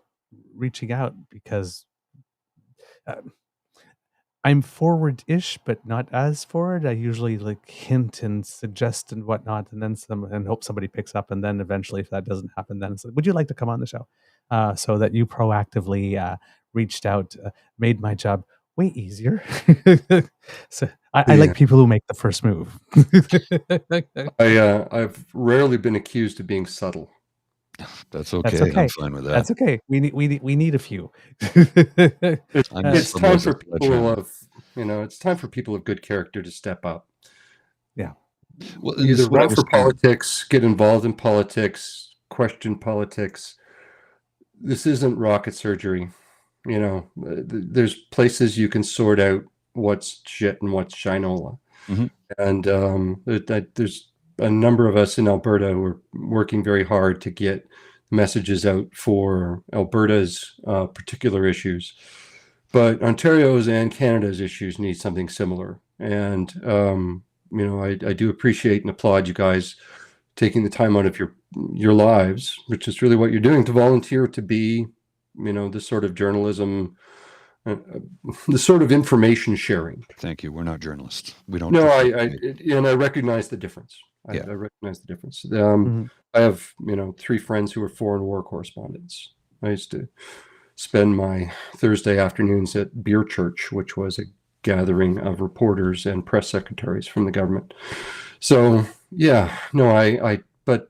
reaching out, because I'm forward-ish, but not as forward. I usually hint and suggest and whatnot, and then and hope somebody picks up. And then eventually, if that doesn't happen, then it's like, would you like to come on the show? So that you proactively reached out, made my job way easier. So I like people who make the first move. I've rarely been accused of being subtle. That's okay. That's okay. I'm fine with that. That's okay. We need a few. It's time for people it's time for people of good character to step up. Yeah. Well, Either run for politics, get involved in politics, question politics. This isn't rocket surgery. There's places you can sort out what's shit and what's shinola. Mhm. And there's a number of us in Alberta who are working very hard to get messages out for Alberta's particular issues. But Ontario's and Canada's issues need something similar. And, I do appreciate and applaud you guys taking the time out of your lives, which is really what you're doing, to volunteer to be, the sort of journalism, the sort of information sharing. Thank you. We're not journalists. We don't. No, I recognize the difference. I recognize the difference. I have, 3 friends who are foreign war correspondents. I used to spend my Thursday afternoons at Beer Church, which was a gathering of reporters and press secretaries from the government. So, but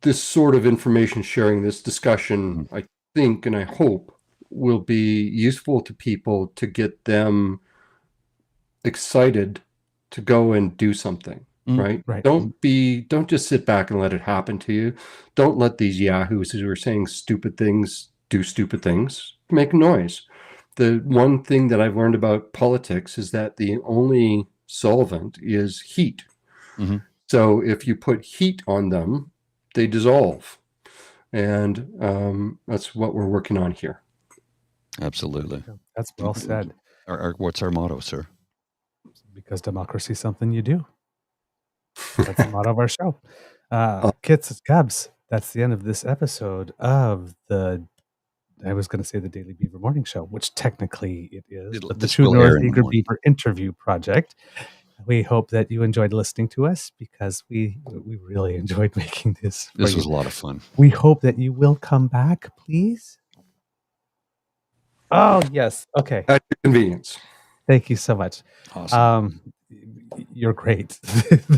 this sort of information sharing, this discussion, I think, and I hope, will be useful to people to get them excited to go and do something. Right. Don't just sit back and let it happen to you. Don't let these yahoos who are saying stupid things do stupid things. Make noise. The one thing that I've learned about politics is that the only solvent is heat. Mhm. So if you put heat on them, they dissolve. And that's what we're working on here. Absolutely. That's well said. What's our motto, sir? Because democracy is something you do. That's the motto of our show. Kits and Cubs, that's the end of this episode of I was going to say the Daily Beaver Morning Show, which technically it is, but the True North Eager Beaver interview project. We hope that you enjoyed listening to us, because we really enjoyed making this. This was a lot of fun. We hope that you will come back, please. Oh, yes. Okay. At your convenience. Thank you so much. Awesome. You're great.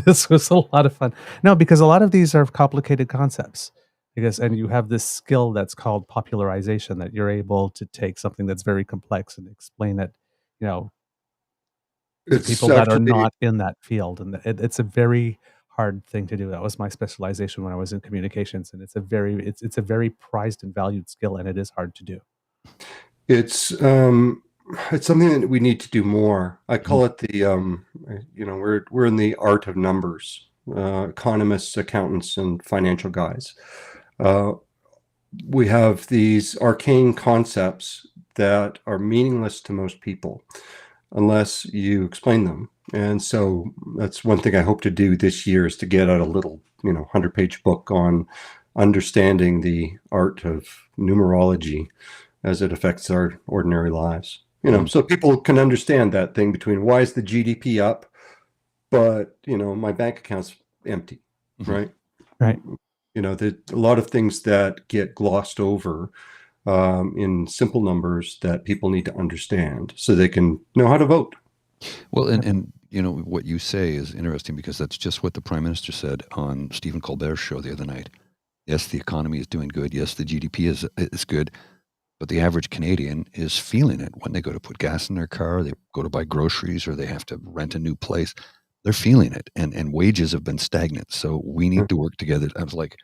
This was a lot of fun. No, because a lot of these are complicated concepts. And you have this skill that's called popularization, that you're able to take something that's very complex and explain it, to people that are not in that field. And it's a very hard thing to do. That was my specialization when I was in communications, and it's a very prized and valued skill, and it is hard to do. It's something that we need to do more. I call it we're in the art of numbers, economists, accountants, and financial guys. We have these arcane concepts that are meaningless to most people unless you explain them. And so that's one thing I hope to do this year, is to get out a little, 100-page book on understanding the art of numerology as it affects our ordinary lives. So people can understand that thing between, why is the GDP up, but, my bank account's empty, right? Right. A lot of things that get glossed over in simple numbers that people need to understand so they can know how to vote. Well, and You know, what you say is interesting because that's just what the Prime Minister said on Stephen Colbert's show the other night. Yes, the economy is doing good. Yes, the GDP is good. But the average Canadian is feeling it when they go to put gas in their car, they go to buy groceries, or they have to rent a new place. They're feeling it. And wages have been stagnant. So we need to work together. I was like,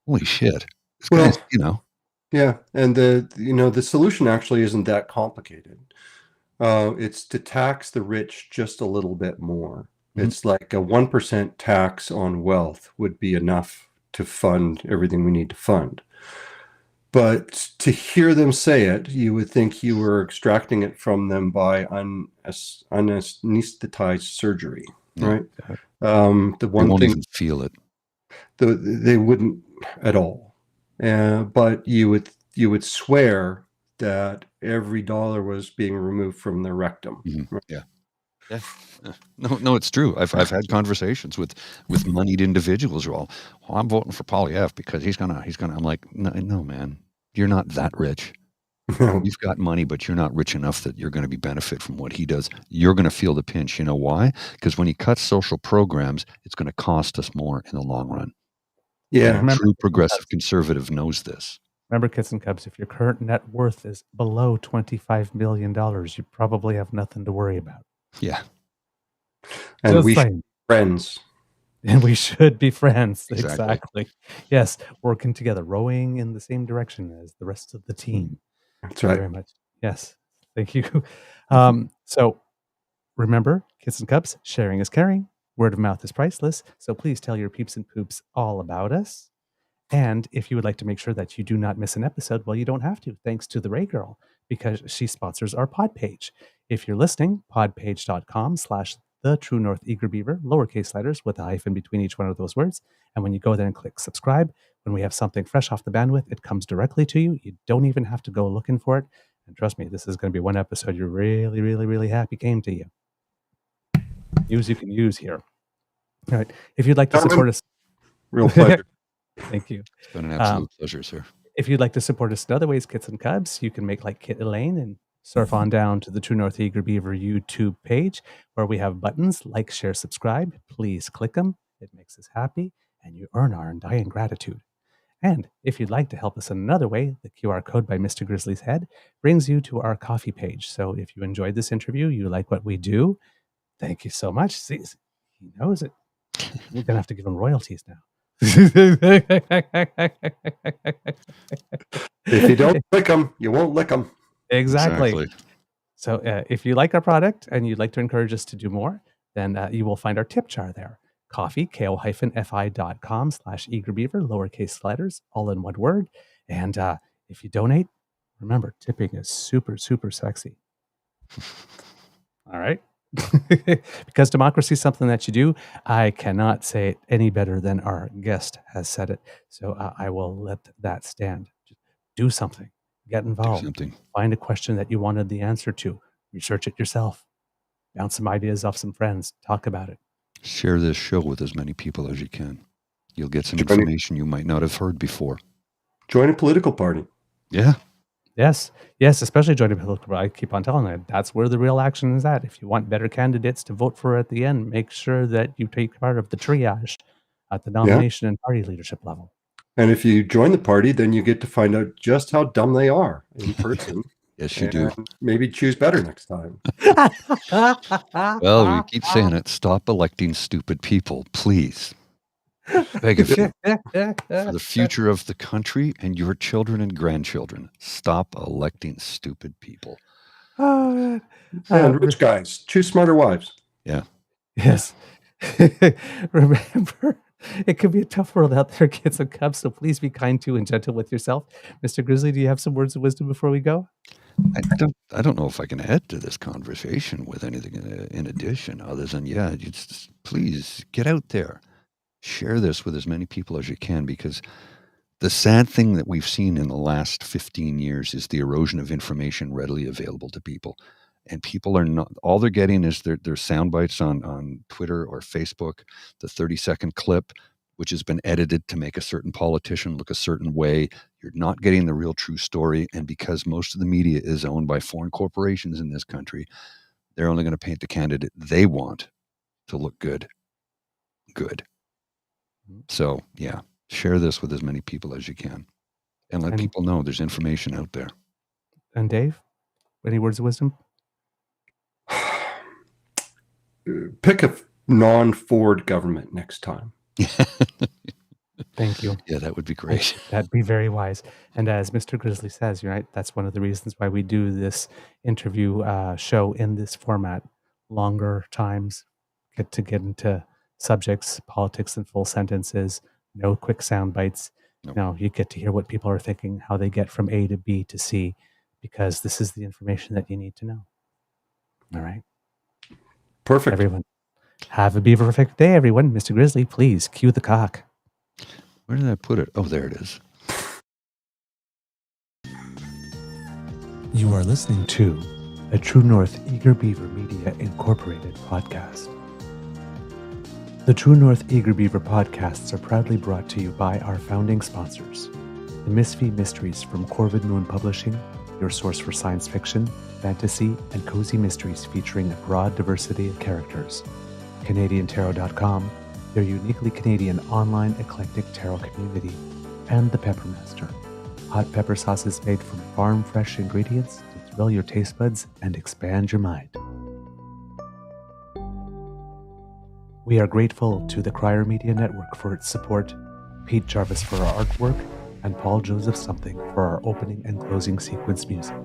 holy shit. This guy's, Well, yeah, and the solution actually isn't that complicated. It's to tax the rich just a little bit more. Mhm. It's like a 1% tax on wealth would be enough to fund everything we need to fund. But to hear them say it, you would think you were extracting it from them by anesthetized surgery, Yeah. right? The They one won't thing even feel it. they wouldn't at all. But you would swear that every dollar was being removed from the rectum. Mhm. Right? Yeah. Yeah. No, it's true. I've had conversations with moneyed individuals who are all, well, I'm voting for Polyev because he's gonna. I'm like, no, man, you're not that rich. You've got money, but you're not rich enough that you're going to be benefit from what he does. You're going to feel the pinch. You know why? Because when he cuts social programs, it's going to cost us more in the long run. Yeah. And a true progressive conservative knows this. Remember, kids and cubs, if your current net worth is below $25 million, you probably have nothing to worry about. Yeah. And Just we should saying. be friends. And we should be friends. Exactly. Exactly. Yes, working together, rowing in the same direction as the rest of the team. That's Thank you right. very much. Yes. Thank you. So remember, kids and cubs, sharing is caring. Word of mouth is priceless. So please tell your peeps and poops all about us. And if you would like to make sure that you do not miss an episode, well, you don't have to, thanks to the Ray Girl, because she sponsors our pod page. If you're listening, podpage.com/The True North Eager Beaver, lowercase letters with a hyphen between each one of those words. And when you go there and click subscribe, when we have something fresh off the bandwidth, it comes directly to you. You don't even have to go looking for it. And trust me, this is going to be one episode you're really, really, really happy came to you. News you can use here. All right. If you'd like to support us. Real pleasure. Thank you. It's been an absolute pleasure, sir. If you'd like to support us in other ways, Kits and Cubs, you can make like Kit Elaine and surf on down to the True North Eager Beaver YouTube page where we have buttons like, share, subscribe. Please click them. It makes us happy and you earn our undying gratitude. And if you'd like to help us in another way, the QR code by Mr. Grizzly's Head brings you to our coffee page. So if you enjoyed this interview, you like what we do, thank you so much. See, he knows it. We're going to have to give him royalties now. If you don't lick them, you won't lick them. Exactly. So if you like our product and you'd like to encourage us to do more, then you will find our tip jar there. Coffee, ko-fi.com/eagerbeaver, lowercase letters, all in one word. And if you donate, remember, tipping is super, super sexy. All right. Because democracy is something that you do. I cannot say it any better than our guest has said it. So I will let that stand. Just do something. Get involved. Do something. Find a question that you wanted the answer to. Research it yourself. Bounce some ideas off some friends. Talk about it. Share this show with as many people as you can. You'll get some information you might not have heard before. Join a political party. Yeah. Yes, especially joining political. I keep on telling you, that's where the real action is at. If you want better candidates to vote for at the end, make sure that you take part of the triage at the nomination and party leadership level. And if you join the party, then you get to find out just how dumb they are in person. Yes, you do. Maybe choose better next time. Well, we keep saying it. Stop electing stupid people, please. Beg of you. For the future of the country and your children and grandchildren, stop electing stupid people. Oh, And rich guys, choose smarter wives. Yeah. Yes. Remember, it can be a tough world out there, kids and cubs, so please be kind to and gentle with yourself. Mr. Grizzly, do you have some words of wisdom before we go? I don't know if I can add to this conversation with anything in addition other than, just please get out there. Share this with as many people as you can, because the sad thing that we've seen in the last 15 years is the erosion of information readily available to people. And people are not, all they're getting is their sound bites on Twitter or Facebook, the 30-second clip, which has been edited to make a certain politician look a certain way. You're not getting the real true story. And because most of the media is owned by foreign corporations in this country, they're only going to paint the candidate they want to look good. Good. So, yeah, share this with as many people as you can. And let people know there's information out there. And Dave, any words of wisdom? Pick a non-Ford government next time. Thank you. Yeah, that would be great. That'd be very wise. And as Mr. Grizzly says, you're right, that's one of the reasons why we do this interview show in this format. Longer times, get into subjects, politics in full sentences, no quick sound bites. Nope. No, you get to hear what people are thinking, how they get from A to B to C, because this is the information that you need to know. All right. Perfect. Everyone, have a beaver-perfect day, everyone. Mr. Grizzly, please cue the cock. Where did I put it? Oh, there it is. You are listening to a True North Eager Beaver Media Incorporated podcast. The True North Eager Beaver podcasts are proudly brought to you by our founding sponsors, the Misfit Mysteries from Corvid Moon Publishing, your source for science fiction, fantasy, and cozy mysteries featuring a broad diversity of characters, CanadianTarot.com, their uniquely Canadian online eclectic tarot community, and the Peppermaster, hot pepper sauces made from farm-fresh ingredients to thrill your taste buds and expand your mind. We are grateful to the Crier Media Network for its support, Pete Jarvis for our artwork, and Paul Joseph Something for our opening and closing sequence music.